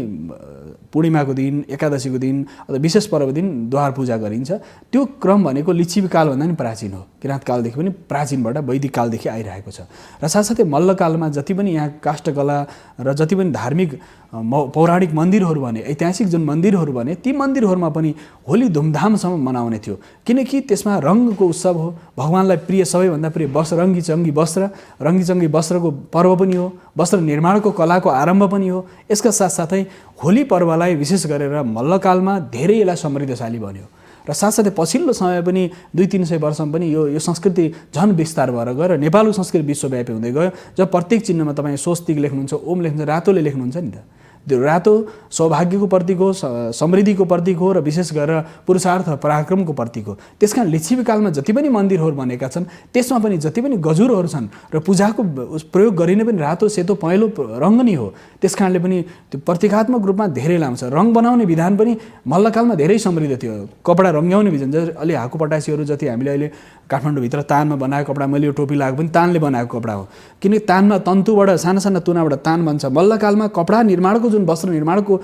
पूर्णिमाको दिन, एकादशीको दिन अथवा विशेष पर्वको दिन द्वार पूजा गरिन्छ। त्यो क्रम भनेको लिच्छिविकालभन्दा पनि प्राचीन हो। किराँतकालदेखि पनि प्राचीनबाट वैदिक कालदेखि आइरहेको छ। र साथसाथै मल्लकालमा जति पनि यहाँ काष्ठकला र जति पनि धार्मिक पौराणिक मन्दिरहरू भने, ऐतिहासिक जुन मन्दिरहरू भने ती मन्दिरहरूमा पनि होली धुमधामसँग मनाउने थियो, किनकि त्यसमा रङको उत्सव हो। भगवानलाई प्रिय, सबैभन्दा प्रिय वस्त्र, रङ्गी वस्त्रको पर्व पनि हो, वस्त्र निर्माणको कलाको आरम्भ पनि हो। यसका साथसाथै होली पर्वलाई विशेष गरेर मल्लकालमा धेरै यसलाई समृद्धशाली बन्यो र साथसाथै पछिल्लो समय पनि 200-300 वर्षमा पनि यो संस्कृति झन् विस्तार भएर गयो र नेपालको संस्कृति विश्वव्यापी हुँदै गयो। जब प्रत्येक चिन्हमा तपाईँ स्वस्तिक लेख्नुहुन्छ, ओम लेख्नुहुन्छ, रातोले लेख्नुहुन्छ नि त, त्यो रातो सौभाग्यको प्रतीक हो, समृद्धिको प्रतीक हो र विशेष गरेर पुरुषार्थ पराक्रमको प्रतीक हो। त्यसकारण लिच्छवीकालमा जति पनि मन्दिरहरू बनेका छन् त्यसमा पनि जति पनि गजुरहरू छन् र पूजाको प्रयोग गरिने पनि रातो, सेतो, पहेँलो रङ नै हो। त्यसकारणले पनि त्यो प्रतीकात्मक रूपमा धेरै लामो छ। रङ बनाउने विधान पनि मल्लकालमा धेरै समृद्ध थियो। कपडा रङ्ग्याउने विधान अलि हाकु पटासीहरू जति हामीले अहिले काठमाडौँभित्र तानमा बनाएको कपडा, मैले यो टोपी लगाएको पनि तानले बनाएको कपडा हो, किनकि तानमा तन्तुबाट साना तुनाबाट तान बन्छ। मल्लकालमा कपडा निर्माणको जुन वस्त्र निर्माणको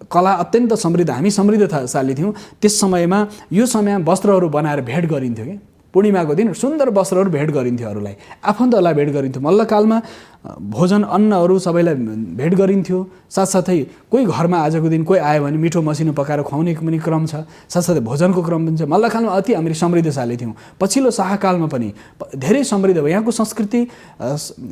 कला अत्यन्त समृद्ध, हामी समृद्धशाली थियौँ। त्यस समयमा यो समयमा वस्त्रहरू बनाएर भेट गरिन्थ्यो कि पूर्णिमाको दिन सुन्दर वस्त्रहरू भेट गरिन्थ्यो, अरूलाई आफन्तहरूलाई भेट गरिन्थ्यो। मल्लकालमा भोजन अन्नहरू सबैलाई भेट गरिन्थ्यो। साथसाथै कोही घरमा आजको दिन कोही आयो भने मिठो मसिनो पकाएर खुवाउने पनि क्रम छ, साथसाथै भोजनको क्रम पनि छ। मल्लकालमा अति हामी समृद्धशाली थियौँ। पछिल्लो शाहकालमा पनि धेरै समृद्ध भयो। यहाँको संस्कृति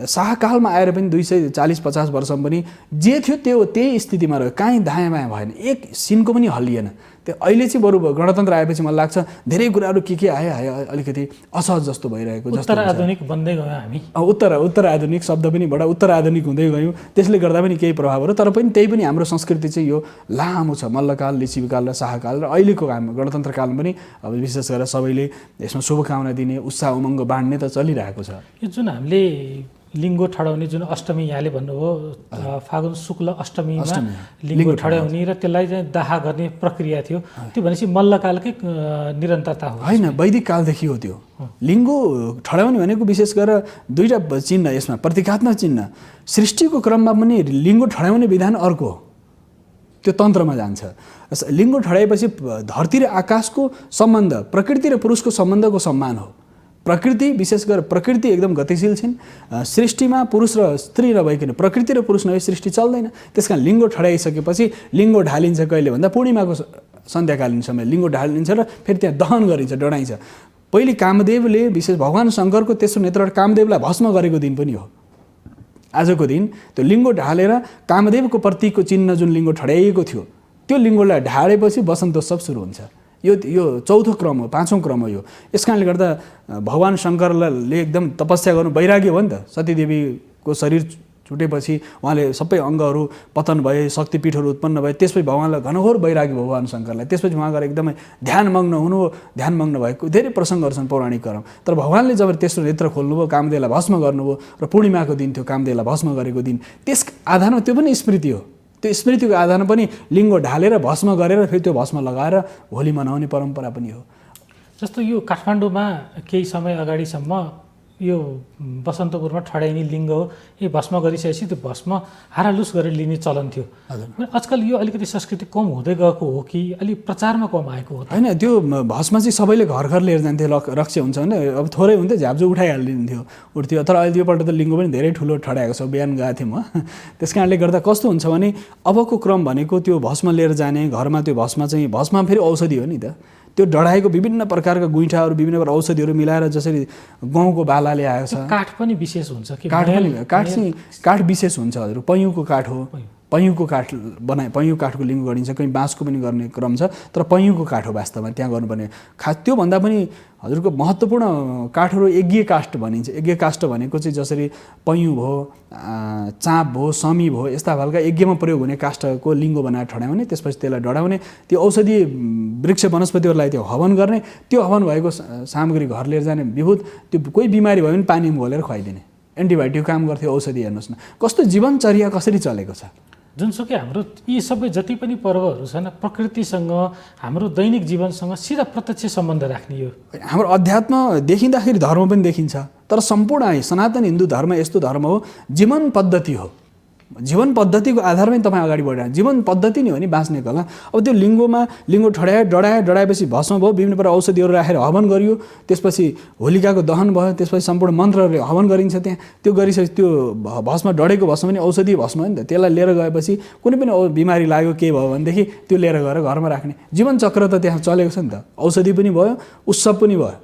शाहकालमा आएर पनि 240-50 वर्षमा पनि जे थियो त्यही स्थितिमा रह्यो, काहीँ दायाँ बायाँ भएन, एक सिनको पनि हल्लिएन। त्यो अहिले चाहिँ बरु गणतन्त्र आएपछि मलाई लाग्छ धेरै कुराहरू के आयो अलिकति असहज जस्तो भइरहेको जस्तो। उत्तर आधुनिक बन्दै गयो हामी, उत्तर आधुनिक शब्द पनि बडा उत्तर आधुनिक हुँदै गयौँ, त्यसले गर्दा पनि केही प्रभावहरू। तर पनि त्यही पनि हाम्रो संस्कृति चाहिँ यो लामो छ। मल्लकाल, लिच्छवीकाल र शाहकाल र अहिलेको गणतन्त्रकालमा पनि अब विशेष गरेर सबैले यसमा शुभकामना दिने, उत्साह उमङ्ग बाँड्ने त चलिरहेको छ। यो जुन हामीले लिङ्गो ठडाउने जुन अष्टमी यहाँले भन्नुभयो, फागुन शुक्ल अष्टमीमा लिङ्गो ठडाउने र त्यसलाई चाहिँ दाह गर्ने प्रक्रिया थियो, त्यो भनेपछि मल्लकालकै निरन्तरता हो होइन, वैदिक कालदेखि हो त्यो। लिङ्गो ठडाउने भनेको विशेष गरेर दुईवटा चिन्ह, यसमा प्रतीकात्मक चिन्ह। सृष्टिको क्रममा पनि लिङ्गो ठडाउने विधान अर्को हो, त्यो तन्त्रमा जान्छ। लिङ्गो ठडाएपछि धरती र आकाशको सम्बन्ध, प्रकृति र पुरुषको सम्बन्धको सम्मान हो। प्रकृति विशेष गरेर प्रकृति एकदम गतिशील छिन्। सृष्टिमा पुरुष र स्त्री नभइकन, प्रकृति र पुरुष नभए सृष्टि चल्दैन। त्यस कारण लिङ्गो ठडाइसकेपछि लिङ्गो ढालिन्छ कहिले भन्दा पूर्णिमाको सन्ध्याकालीन समय लिङ्गो ढालिन्छ र फेरि त्यहाँ दहन गरिन्छ, डढाइन्छ। पहिले कामदेवले विशेष भगवान शङ्करको तेस्रो नेत्रबाट कामदेवलाई भस्म गरेको दिन पनि हो आजको दिन। त्यो लिङ्गो ढालेर कामदेवको प्रतीकको चिन्ह जुन लिङ्गो ठडाइएको थियो त्यो लिङ्गोलाई ढालेपछि वसन्तोत्सव सुरु हुन्छ। यो चौथो क्रम हो, पाँचौँ क्रम हो यो। यस कारणले गर्दा भगवान शङ्करले एकदम तपस्या गर्नु, वैराग्य हो नि त। सतीदेवीको शरीर छुटेपछि उहाँले सबै अङ्गहरू पतन भए, शक्तिपीठहरू उत्पन्न भए, त्यसपछि भगवानलाई घनघोर वैराग्य भयो भगवान शङ्करलाई। त्यसपछि उहाँ गएर एकदमै ध्यानमग्न हुनु, ध्यानमग्न भएको धेरै प्रसङ्गहरू छन् पौराणिक क्रम। तर भगवानले जब तेस्रो नेत्र खोल्नुभयो, कामदेवलाई भस्म गर्नुभयो र पूर्णिमाको दिन थियो कामदेवलाई भस्म गरेको दिन, त्यस आधारमा त्यो पनि स्मृति हो। त्यो स्मृतिको आधारमा पनि लिङ्गो ढालेर भस्म गरेर फेरि त्यो भस्म लगाएर होली मनाउने परम्परा पनि हो। जस्तो यो काठमाडौँमा केही समय अगाडिसम्म यो बसन्तपुरमा ठडाइने लिङ्ग हो, यो भस्म गरिसकेपछि त्यो भस्म हारालुस गरेर लिने चलन थियो। आजकल यो अलिकति संस्कृति कम हुँदै गएको हो कि अलिक प्रचारमा कम आएको हो? होइन, त्यो भस्म चाहिँ सबैले घर घर लिएर जान्थे। रक्ष्य हुन्छ भने अब थोरै हुन्थ्यो, झाप्जो उठाइहालिदिन्थ्यो, उठ्थ्यो। तर अहिले योपल्ट त लिङ्गो पनि धेरै ठुलो ठडाएको छ, बिहान गएको थिएँ म। त्यस कारणले गर्दा कस्तो हुन्छ भने अबको क्रम भनेको त्यो भस्म लिएर जाने, घरमा त्यो भस्म फेरि औषधि हो नि त। त्यो डढाएको विभिन्न प्रकारका गुइठाहरू, विभिन्न प्रकार औषधिहरू मिलाएर, जसरी गहुँको बालाले आएको छ। काठ पनि विशेष हुन्छ कि? काठ विशेष हुन्छ हजुर। पयुँको काठ हो, पयुँको काठ पयुँ काठको लिङ्गो गरिन्छ। कहीँ बाँसको पनि गर्ने क्रम छ, तर पयुँको काठ हो वास्तवमा त्यहाँ गर्नुपर्ने। त्योभन्दा पनि हजुरको महत्त्वपूर्ण काठहरू यज्ञ काष्ठ भनिन्छ। यज्ञ काष्ठ भनेको चाहिँ जसरी पयुँ भयो, चाँप भयो, समी भयो, यस्ता खालका यज्ञमा प्रयोग हुने काष्ठको लिङ्गो बनाएर ठडाउने, त्यसपछि त्यसलाई डढाउने, त्यो औषधि वृक्ष वनस्पतिहरूलाई त्यो हवन गर्ने, त्यो हवन भएको सामग्री घर लिएर जाने, विभूत त्यो कोही बिमारी भयो भने पानीमा घोलेर खुवाइदिने, एन्टिबायोटिक काम गर्थ्यो औषधि। हेर्नुहोस् न कस्तो जीवनचर्या कसरी चलेको छ। जुनसुकै हाम्रो यी सबै जति पनि पर्वहरू छन् प्रकृतिसँग, हाम्रो दैनिक जीवनसँग सिधा प्रत्यक्ष सम्बन्ध राख्ने यो हाम्रो अध्यात्म देखिँदाखेरि धर्म पनि देखिन्छ। तर सम्पूर्ण सनातन हिन्दू धर्म यस्तो धर्म हो, जीवन पद्धति हो। जीवन पद्धतिको आधारमै तपाईँ अगाडि बढिरहनु। जीवन पद्धति नै हो नि बाँच्ने कला। अब त्यो लिङ्गो डढाएपछि भस्म भयो, विभिन्न प्रकार औषधिहरू राखेर हवन गरियो, त्यसपछि होलिकाको दहन भयो, त्यसपछि सम्पूर्ण मन्त्रहरूले हवन गरिन्छ त्यहाँ। त्यो गरिसकेपछि त्यो भस्म डढेको भस्म पनि औषधि भस्म हो नि त। त्यसलाई लिएर गएपछि कुनै पनि बिमारी लाग्यो के भयो भनेदेखि त्यो लिएर गएर घरमा राख्ने जीवन चक्र त त्यहाँ चलेको छ नि त। औषधि पनि भयो, उत्सव पनि भयो,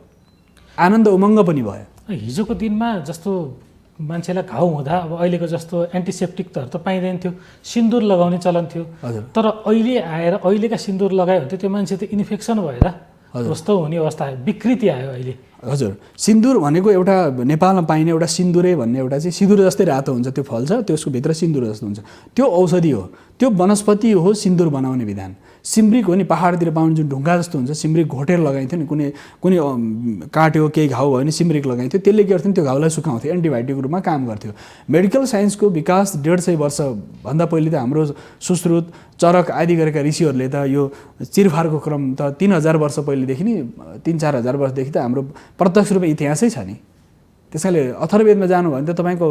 आनन्द उमङ्ग पनि भयो। हिजोको दिनमा जस्तो मान्छेलाई घाउ हुँदा अब अहिलेको जस्तो एन्टिसेप्टिक त पाइँदैन थियो, सिन्दुर लगाउने चलन थियो। तर अहिले आएर अहिलेका सिन्दुर लगायो भने त त्यो मान्छे त इन्फेक्सन भएर कस्तो हुने अवस्था आयो, विकृति आयो अहिले। हजुर, सिन्दुर भनेको एउटा नेपालमा पाइने एउटा सिन्दुरे भन्ने एउटा चाहिँ सिन्दुर जस्तै रातो हुन्छ, त्यो फल छ, त्यसको भित्र सिन्दुर जस्तो हुन्छ, त्यो औषधि हो, त्यो वनस्पति हो सिन्दुर बनाउने विधान। सिम्रिक हो नि, पहाडतिर पाउने जुन ढुङ्गा जस्तो हुन्छ, सिम्रिक घोटेर लगाइन्थ्यो नि, कुनै काट्यो केही घाउ भयो भने सिम्रिक लगाइन्थ्यो, त्यसले के गर्थ्यो त्यो घाउलाई सुकाउँथ्यो, एन्टिबायोटिक रूपमा काम गर्थ्यो। मेडिकल साइन्सको विकास 150 वर्षभन्दा पहिले त हाम्रो सुश्रुत चरक आदि गरेका ऋषिहरूले त यो चिरफारको क्रम त 3000 वर्ष पहिलेदेखि नि 3-4 हजार वर्षदेखि त हाम्रो प्रत्यक्ष रूपमा इतिहासै छ नि। त्यसैले अथर्ववेदमा जानु भने त तपाईँको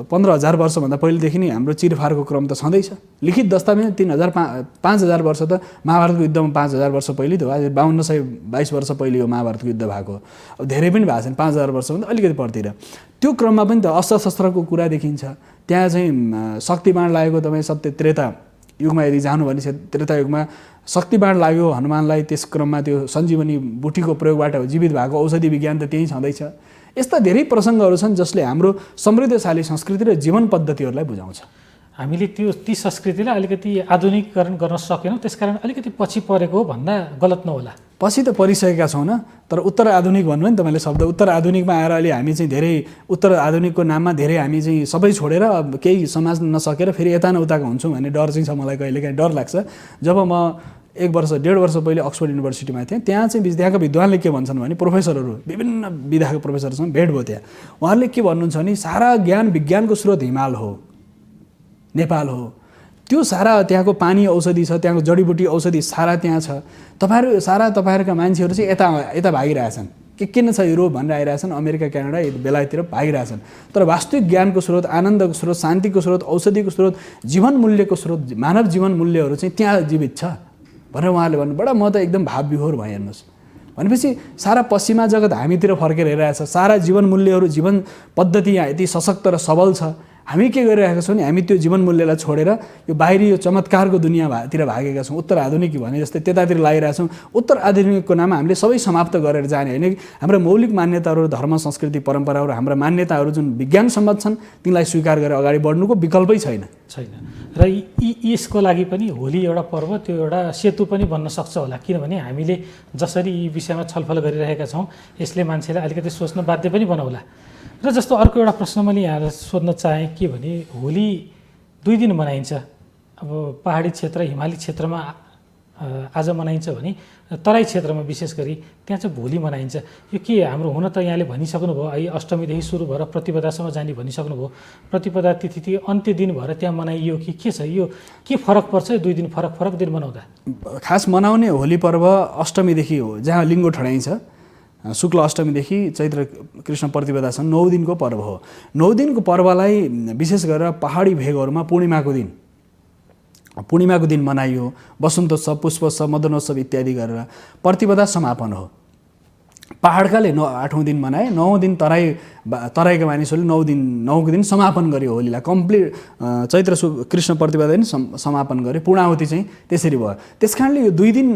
15,000 वर्षभन्दा पहिलेदेखि नै हाम्रो चिरफारको क्रम त छँदैछ। लिखित दस्तावेज 5,000 वर्ष त महाभारतको युद्धमा 5,000 वर्ष पहिले त हो। आज 5222 वर्ष पहिले हो महाभारतको युद्ध भएको। अब धेरै पनि भएको छैन, 5,000 वर्षभन्दा अलिकति परतिर। त्यो क्रममा पनि त अस्त्र शस्त्रको कुरा देखिन्छ। त्यहाँ चाहिँ शक्तिबाण लागेको तपाईँ सत्य त्रेता युगमा यदि जानु भने त्रेता युगमा शक्तिबाण लाग्यो हनुमानलाई, त्यस क्रममा त्यो सञ्जीवनी बुटीको प्रयोगबाट जीवित भएको औषधि विज्ञान त त्यही छँदैछ। यस्ता धेरै प्रसङ्गहरू छन् जसले हाम्रो समृद्धशाली संस्कृति र जीवन पद्धतिहरूलाई बुझाउँछ। हामीले ती संस्कृतिलाई अलिकति आधुनिकीकरण गर्न सकेनौँ, त्यसकारण अलिकति पछि परेको भन्दा गलत नहोला। पछि त परिसकेका छौँ न, तर उत्तर आधुनिक भन्नु नि तपाईँले शब्द। उत्तर आधुनिकमा आएर अहिले हामी चाहिँ धेरै उत्तर आधुनिकको नाममा धेरै हामी चाहिँ सबै छोडेर केही समाज नसकेर फेरि यता न उताको हुन्छौँ भन्ने डर चाहिँ छ मलाई। कहिलेकाहीँ डर लाग्छ। जब म 1-1.5 वर्ष पहिले अक्सफोर्ड युनिभर्सिटीमा थिएँ, त्यहाँ चाहिँ त्यहाँका विद्वानले के भन्छन् भने प्रोफेसरहरू विभिन्न विधाका प्रोफेसरसँग भेट भयो त्यहाँ। उहाँहरूले के भन्नुहुन्छ भने सारा ज्ञान विज्ञानको स्रोत हिमाल हो, नेपाल हो। त्यो सारा त्यहाँको पानी औषधि छ, त्यहाँको जडीबुटी औषधि सारा त्यहाँ छ। तपाईँहरूका मान्छेहरू चाहिँ यता भागिरहेछन्, के किन छ युरोप भनेर आइरहेछन्, अमेरिका क्यानाडा बेलायततिर भागिरहेछन्। तर वास्तविक ज्ञानको स्रोत, आनन्दको स्रोत, शान्तिको स्रोत, औषधिको स्रोत, जीवन मूल्यको स्रोत, मानव जीवन मूल्यहरू चाहिँ त्यहाँ जीवित छ भनेर उहाँहरूले भन्नुभयो। म त एकदम भाव विभोर भएँ। हेर्नुहोस् भनेपछि सारा पश्चिमा जगत हामीतिर फर्केर हेरिरहेछ। सारा जीवन मूल्यहरू, जीवन पद्धति यहाँ यति सशक्त र सबल छ। हामी के गरिरहेका छौँ नि, हामी त्यो जीवन मूल्यलाई छोडेर यो बाहिरी यो चमत्कारको दुनियाँतिर भागेका छौँ। उत्तर आधुनिक भने जस्तै त्यतातिर लागिरहेछौँ। उत्तर आधुनिकको नाममा हामीले सबै समाप्त गरेर जाने होइन कि हाम्रो मौलिक मान्यताहरू, धर्म, संस्कृति, परम्पराहरू, हाम्रा मान्यताहरू जुन विज्ञान सम्मत छन् तिनलाई स्वीकार गरेर अगाडि बढ्नुको विकल्पै छैन। र यसको लागि पनि होली एउटा पर्व, त्यो एउटा सेतु पनि बन्न सक्छ होला। किनभने हामीले जसरी यी विषयमा छलफल गरिरहेका छौँ यसले मान्छेलाई अलिकति सोच्न बाध्य पनि बनाउला। र जस्तो अर्को एउटा प्रश्न मैले यहाँ सोध्न चाहेँ के भने, होली 2 दिन मनाइन्छ। अब पहाडी क्षेत्र, हिमाली क्षेत्रमा आज मनाइन्छ भने तराई क्षेत्रमा विशेष गरी त्यहाँ चाहिँ भोलि मनाइन्छ। यो के हाम्रो हुन त यहाँले भनिसक्नुभयो, अहिले अष्टमीदेखि सुरु भएर प्रतिपदासम्म जाने भनिसक्नुभयो। प्रतिपदा तिथि अन्त्य दिन भएर त्यहाँ मनाइयो कि के छ? यो के फरक पर्छ 2 दिन फरक दिन मनाउँदा? खास मनाउने होली पर्व अष्टमीदेखि हो, जहाँ लिङ्गो ठडाइन्छ। शुक्ल अष्टमीदेखि चैत्र कृष्ण प्रतिपदासम्म 9 दिनको पर्व हो। 9 दिनको पर्वलाई विशेष गरेर पहाडी भेगहरूमा पूर्णिमाको दिन मनाइयो। वसन्तोत्सव, पुष्पोत्सव, मदनोत्सव इत्यादि गरेर प्रतिपदा समापन हो। पहाडकाले 8औँ दिन मनाए, 9औँ दिन तराईका मानिसहरूले 9को दिन समापन गर्यो होलीलाई। कम्प्लिट चैत्र कृष्ण प्रतिपदा दिन समापन गर्यो। पूर्णाहुति चाहिँ त्यसरी भयो। त्यस कारणले यो 2 दिन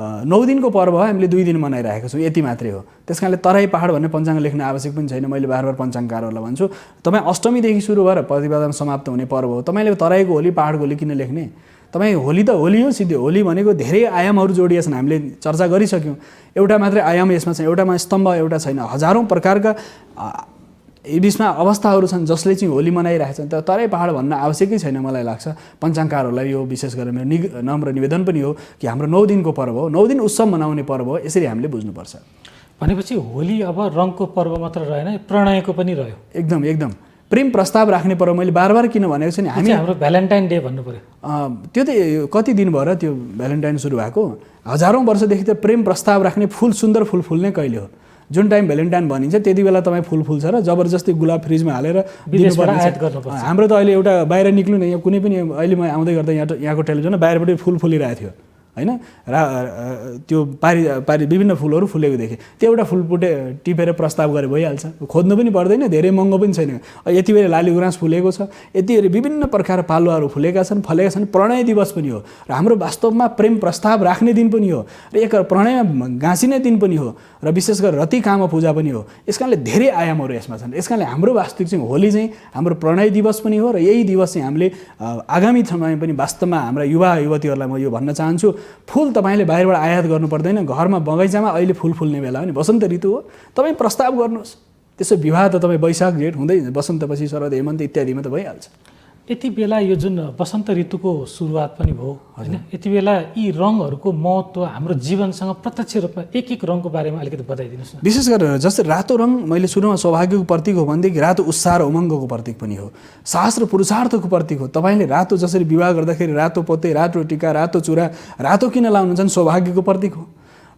9 दिनको पर्व हो, हामीले 2 दिन मनाइरहेका छौँ, यति मात्रै हो। त्यस कारणले तराई पहाड भन्ने पञ्चाङ्ग लेख्न आवश्यक पनि छैन। मैले बार पञ्चाङ्गकारहरूलाई भन्छु, तपाईँ अष्टमीदेखि सुरु भएर प्रतिपदामा समाप्त हुने पर्व हो। तपाईँले तराईको होली, पहाडको होली किन लेख्ने? तपाईँ होली त होली हो, सिधै होली भनेको धेरै आयामहरू जोडिएका छन्। हामीले चर्चा गरिसक्यौँ। एउटा मात्रै आयाम यसमा छैन, एउटामा स्तम्भ एउटा छैन, हजारौँ प्रकारका बिचमा अवस्थाहरू छन् जसले चाहिँ होली मनाइरहेछन्। तर तराई पहाड भन्न आवश्यकै छैन मलाई लाग्छ। पञ्चाङ्गकारहरूलाई यो विशेष गरेर मेरो नम्र निवेदन पनि हो कि हाम्रो 9 दिनको पर्व हो, 9 दिन उत्सव मनाउने पर्व हो, यसरी हामीले बुझ्नुपर्छ। भनेपछि होली अब रङको पर्व मात्र रहेन, प्रणयको पनि रह्यो। एकदम प्रेम प्रस्ताव राख्ने पर्व। मैले बार किन भनेको छु नि, हाम्रो भ्यालेन्टाइन डे भन्नु पर्यो। त्यो त कति दिन भएर त्यो भ्यालेन्टाइन सुरु भएको? हजारौँ वर्षदेखि त प्रेम प्रस्ताव राख्ने, सुन्दर फुल फुल्ने कहिले हो? जुन टाइम भ्यालेन्टाइन भनिन्छ त्यति बेला तपाईँ फुल फुल्छ र जबरजस्ती गुलाब फ्रिजमा हालेर विदेशबाट आयात गर्नुपर्छ। हाम्रो त अहिले एउटा बाहिर निक्ल्नु न, यहाँ कुनै पनि अहिले म आउँदै गर्दा यहाँको टेलिभिजनमा बाहिरबाट फुल फुलिरहेको थियो होइन, त्यो पारी विभिन्न फुलहरू फुलेको देखेँ। त्यो एउटा फुल टिपेर प्रस्ताव गरे भइहाल्छ, खोज्नु पनि पर्दैन, धेरै महँगो पनि छैन। यति बेला लाली गुराँस फुलेको छ, यति विभिन्न प्रकार पालुवाहरू फलेका छन्। प्रणय दिवस पनि हो र हाम्रो वास्तवमा प्रेम प्रस्ताव राख्ने दिन पनि हो र एक प्रणयमा गाँसिने दिन पनि हो र विशेष गरेर रति काम पूजा पनि हो। यस कारणले धेरै आयामहरू यसमा छन्। यस कारणले हाम्रो वास्तविक चाहिँ होली चाहिँ हाम्रो प्रणय दिवस पनि हो र यही दिवस चाहिँ हामीले आगामी समयमा पनि वास्तवमा हाम्रा युवा युवतीहरूलाई म यो भन्न चाहन्छु, फुल तपाईँले बाहिरबाट आयात गर्नु पर्दैन। घरमा बगैँचामा अहिले फुल फुल्ने बेला हो नि, वसन्त ऋतु हो, तपाईँ प्रस्ताव गर्नुहोस्। त्यसो विवाह त तपाईँ वैशाख जेठ हुँदै वसन्तपछि शरद हेमन्त इत्यादिमा त भइहाल्छ। यति बेला यो जुन वसन्त ऋतुको सुरुवात पनि भयो होइन, यति बेला यी रङहरूको महत्त्व हाम्रो जीवनसँग प्रत्यक्ष रूपमा एक एक रङको बारेमा अलिकति बताइदिनुहोस् न। विशेष गरेर जस्तै रातो रङ मैले सुरुमा सौभाग्यको प्रतीक हो भनेदेखि रातो उत्साह र उमङ्गको प्रतीक पनि हो, साहस र पुरुषार्थको प्रतीक हो। तपाईँले रातो जसरी विवाह गर्दाखेरि रातो पोते, रातो टिका, रातो चुरा, रातो किन लाउनुहुन्छ भने सौभाग्यको प्रतीक हो।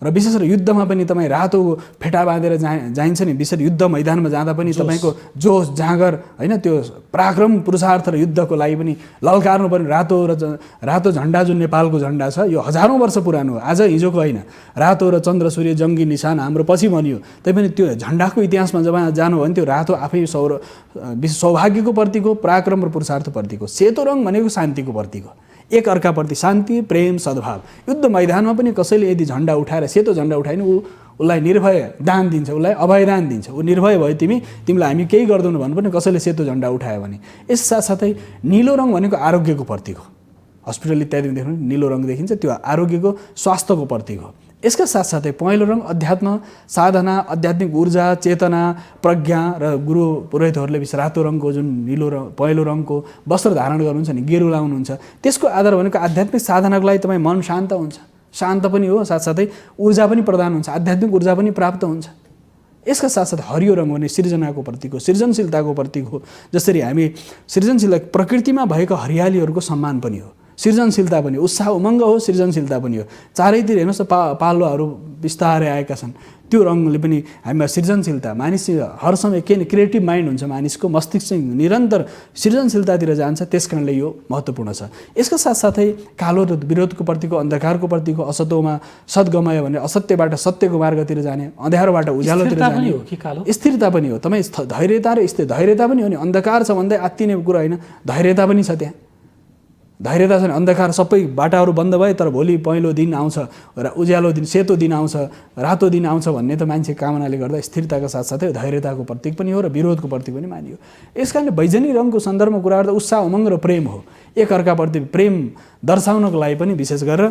र विशेष गरेर युद्धमा पनि तपाईँ रातो फेटा बाँधेर जाइन्छ नि, विशेष युद्ध मैदानमा जाँदा पनि तपाईँको जोस जाँगर होइन, त्यो पराक्रम पुरुषार्थ र युद्धको लागि पनि ललकार्नु पर्ने रातो झन्डा जुन नेपालको झन्डा छ, यो हजारौँ वर्ष पुरानो हो, आज हिजोको होइन। रातो र चन्द्र सूर्य जङ्गी निशान हाम्रो पछि बनियो, तैपनि त्यो झन्डाको इतिहासमा जब जानु हो भने त्यो रातो आफै सौभाग्यको प्रतीक हो, पराक्रम र पुरुषार्थ प्रतीक हो। सेतो रङ भनेको शान्तिको प्रतीक हो, एक अर्काप्रति शान्ति प्रेम सद्भाव। युद्ध मैदानमा पनि कसैले यदि झन्डा उठाएर सेतो झन्डा उठायो भने उसलाई निर्भय दान दिन्छ, उसलाई अभयदान दिन्छ। ऊ निर्भय भयो, तिमीलाई हामी केही गर्दैनौँ भन्नुपर्ने कसैले सेतो झन्डा उठायो भने। यस साथसाथै निलो रङ भनेको आरोग्यको प्रतीक हो, हस्पिटल इत्यादिमा देख्नु निलो रङ देखिन्छ, त्यो आरोग्यको स्वास्थ्यको प्रतीक हो। यसका साथसाथै पहेँलो रङ अध्यात्म साधना, आध्यात्मिक ऊर्जा, चेतना, प्रज्ञा र गुरु पुरोहितहरूले रातो रङको जुन निलो र पहेँलो रङको वस्त्र धारण गर्नुहुन्छ नि, गेरु लाउनुहुन्छ, त्यसको आधार भनेको आध्यात्मिक साधनाको लागि तपाईँ मन शान्त हुन्छ, शान्त पनि हो, साथसाथै ऊर्जा पनि प्रदान हुन्छ, आध्यात्मिक ऊर्जा पनि प्राप्त हुन्छ। यसका साथसाथै हरियो रङ भने सृजनाको प्रतीक हो, सृजनशीलताको प्रतीक हो। जसरी हामी सृजनशीलता प्रकृतिमा भएका हरियालीहरूको सम्मान पनि हो, सृजनशीलता पनि, उत्साह उमङ्ग हो, सृजनशीलता पनि हो। चारैतिर हेर्नुहोस् न पालुवाहरू बिस्तारै आएका छन्, त्यो रङले पनि हामीमा सृजनशीलता, मानिस हर समय के क्रिएटिभ माइन्ड हुन्छ, मानिसको मस्तिष्क चाहिँ निरन्तर सृजनशीलतातिर जान्छ, त्यस कारणले यो महत्त्वपूर्ण छ। यसका साथसाथै कालो र विरोधको प्रतीक हो, अन्धकारको प्रतीक हो, असतोमा सद्गमय भने असत्यबाट सत्यको मार्गतिर जाने, अँध्यारोबाट उज्यालोतिर जाने, स्थिरता पनि हो। तपाईँ धैर्यता र धैर्यता पनि हो नि, अन्धकार छ भन्दै आत्तिने कुरा होइन, धैर्यता पनि छ त्यहाँ। धैर्यता छ भने अन्धकार सबै बाटाहरू बन्द भए तर भोलि पहेँलो दिन आउँछ र उज्यालो दिन, सेतो दिन आउँछ, रातो दिन आउँछ भन्ने त मान्छे कामनाले गर्दा स्थिरताका साथसाथै धैर्यताको प्रतीक पनि हो र विरोधको प्रतीक पनि मानियो। यस कारणले बैजनी रङको सन्दर्भमा कुरा गर्दा उत्साह उमङ्ग र प्रेम हो। एक अर्काप्रति प्रेम दर्शाउनको लागि पनि विशेष गरेर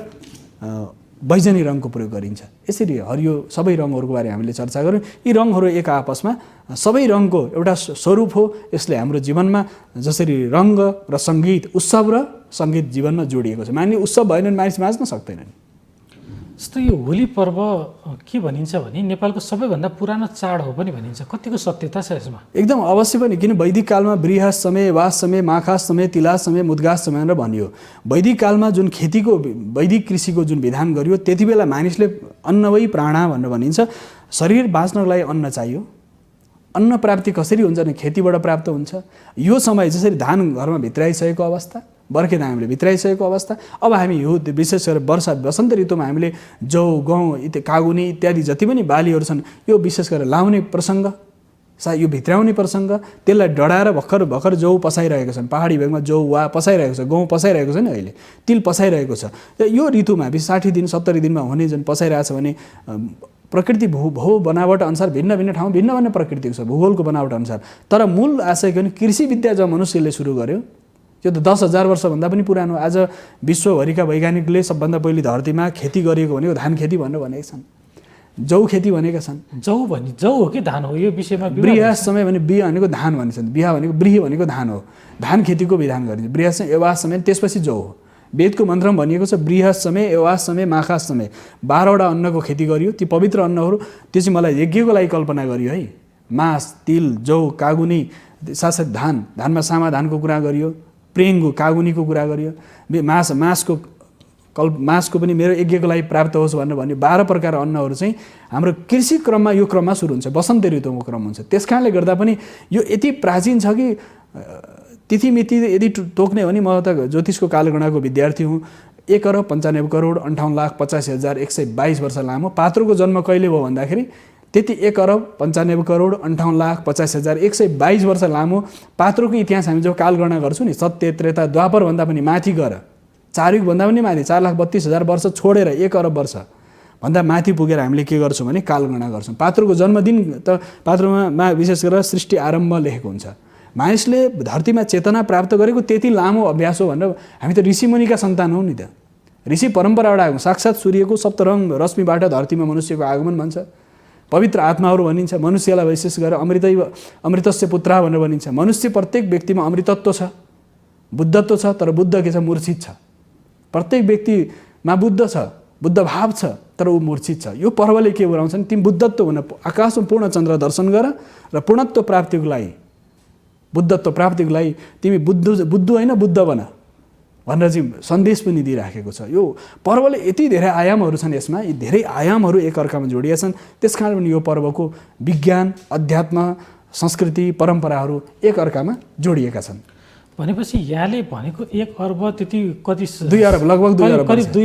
बैजनी रङको प्रयोग गरिन्छ। यसरी हरियो सबै रङहरूको बारे हामीले चर्चा गऱ्यौँ। यी रङहरू एक आपसमा सबै रङको एउटा स्वरूप हो। यसले हाम्रो जीवनमा जसरी रङ्ग र सङ्गीत, उत्सव र सङ्गीत जीवनमा जोडिएको छ। मानिलिए उत्सव भएन भने मानिस बाँच्न सक्दैनन्। जस्तो यो होली पर्व के भनिन्छ भने नेपालको सबैभन्दा पुरानो चाड हो पनि भनिन्छ, कतिको सत्यता छ यसमा? एकदम अवश्य पनि, किन वैदिक कालमा बृहस् समय, वास समय, माखास समय, तिलास समय, मुद्गास समय भनेर भनियो। वैदिक कालमा जुन खेतीको वैदिक कृषिको जुन विधान गरियो त्यति बेला मानिसले अन्न वै प्राणा भनेर भनिन्छ। शरीर बाँच्नको लागि अन्न चाहियो। अन्न प्राप्ति कसरी हुन्छ भने खेतीबाट प्राप्त हुन्छ। यो समय जसरी धान घरमा भित्राइसकेको अवस्था, बर्खे धानले भित्राइसकेको अवस्था, अब हामी यो विशेष गरेर वर्षा वसन्त ऋतुमा हामीले जौ, गहुँ, कागुनी इत्यादि जति पनि बालीहरू छन् यो विशेष गरेर लाउने प्रसङ्ग, यो भित्राउने प्रसङ्ग, त्यसलाई डढाएर भर्खर जौ पसाइरहेको छन्। पहाडी भेगमा जौ वा पसाइरहेको छ, गहुँ पसाइरहेको छ नि, अहिले तिल पसाइरहेको छ। यो ऋतुमा 60 दिन 70 दिनमा हुने जुन पसाइरहेको छ भने प्रकृति भू बनावट अनुसार भिन्न भिन्न ठाउँ भिन्न भिन्न प्रकृतिको छ, भूगोलको बनावट अनुसार। तर मूल आशय के भने कृषि विद्या जब मनुष्यले सुरु गर्यो, यो त 10,000 वर्षभन्दा पनि पुरानो। आज विश्वभरिका वैज्ञानिकले सबभन्दा पहिले धरतीमा खेती गरिएको भनेको धान खेती भनेर भनेका छन्, जौ खेती भनेका छन्। जौ हो कि धान हो, यो विषयमा बृहस् समय भने बिहा भनेको धान भनिन्छन्, बिहा भनेको ब्रिह भनेको धान हो। धान खेतीको विधान गरिन्छ। बृहस् समय, एवास समय, त्यसपछि जौ हो। वेदको मन्त्रमा भनिएको छ बृहस् समय, एवास समय, माखास समय 12वटा अन्नको खेती गरियो। ती पवित्र अन्नहरू, त्यो चाहिँ मलाई यज्ञको लागि कल्पना गरियो है। मास, तिल, जौ, कागुनी, साथसाथै धानमा सामा धानको कुरा गरियो, प्रेङ्गु कागुनीको कुरा गरियो, मासको मासको पनि मेरो यज्ञको लागि प्राप्त होस् भनेर भन्ने 12 प्रकार अन्नहरू चाहिँ हाम्रो कृषि क्रममा यो क्रममा सुरु हुन्छ, वसन्त ऋतुको क्रम हुन्छ। त्यस कारणले गर्दा पनि यो यति प्राचीन छ कि तिथिमिति यदि तोक्ने हो भने म त ज्योतिषको कालगणनाको विद्यार्थी हुँ। 1,95,58,50,122 वर्ष लामो। पात्रोको जन्म कहिले भयो भन्दाखेरि त्यति 1,95,58,50,122 वर्ष लामो पात्रोको इतिहास हामी जो कालगणना गर्छौँ नि, सत्य त्रेता द्वापर भन्दा पनि माथि गएर, चारयुग भन्दा पनि माथि 4,32,000 वर्ष छोडेर 1 अरब वर्ष भन्दा माथि पुगेर हामीले के गर्छौँ भने कालगणना गर्छौँ। पात्रोको जन्मदिन त पात्रोमा विशेष गरेर सृष्टि आरम्भ लेखेको हुन्छ। मानिसले धरतीमा चेतना प्राप्त गरेको त्यति लामो अभ्यास हो भनेर हामी त ऋषिमुनिका सन्तान हौँ नि त। ऋषि परम्पराबाट आएको साक्षात् सूर्यको सप्तरङ्ग रश्मिबाट धरतीमा मनुष्यको आगमन भन्छ। पवित्र आत्माहरू भनिन्छ। मनुष्यलाई विशेष गरेर अमृतस्य पुत्र भनेर भनिन्छ। मनुष्य प्रत्येक व्यक्तिमा अमृतत्व छ, बुद्धत्व छ, तर बुद्ध के छ मूर्छित छ। प्रत्येक व्यक्तिमा बुद्ध छ, बुद्ध भाव छ, तर ऊ मूर्छित छ। यो पर्वले के गराउँछ भने तिमी बुद्धत्व हुन आकाशमा पूर्ण चन्द्र दर्शन गर र पूर्णत्व प्राप्तिको लागि, बुद्धत्व प्राप्तिको लागि तिमी बुद्धु होइन बुद्ध बन भनेर चाहिँ सन्देश पनि दिइराखेको छ। यो पर्वले यति धेरै आयामहरू छन्, यसमा यी धेरै आयामहरू एकअर्कामा जोडिएका छन्। त्यस कारण पनि यो पर्वको विज्ञान, अध्यात्म, संस्कृति, परम्पराहरू एकअर्कामा जोडिएका छन्। भनेपछि यहाँले भनेको 1 अर्ब त्यति कति 2 अरब लगभग 2 अरब करिब 2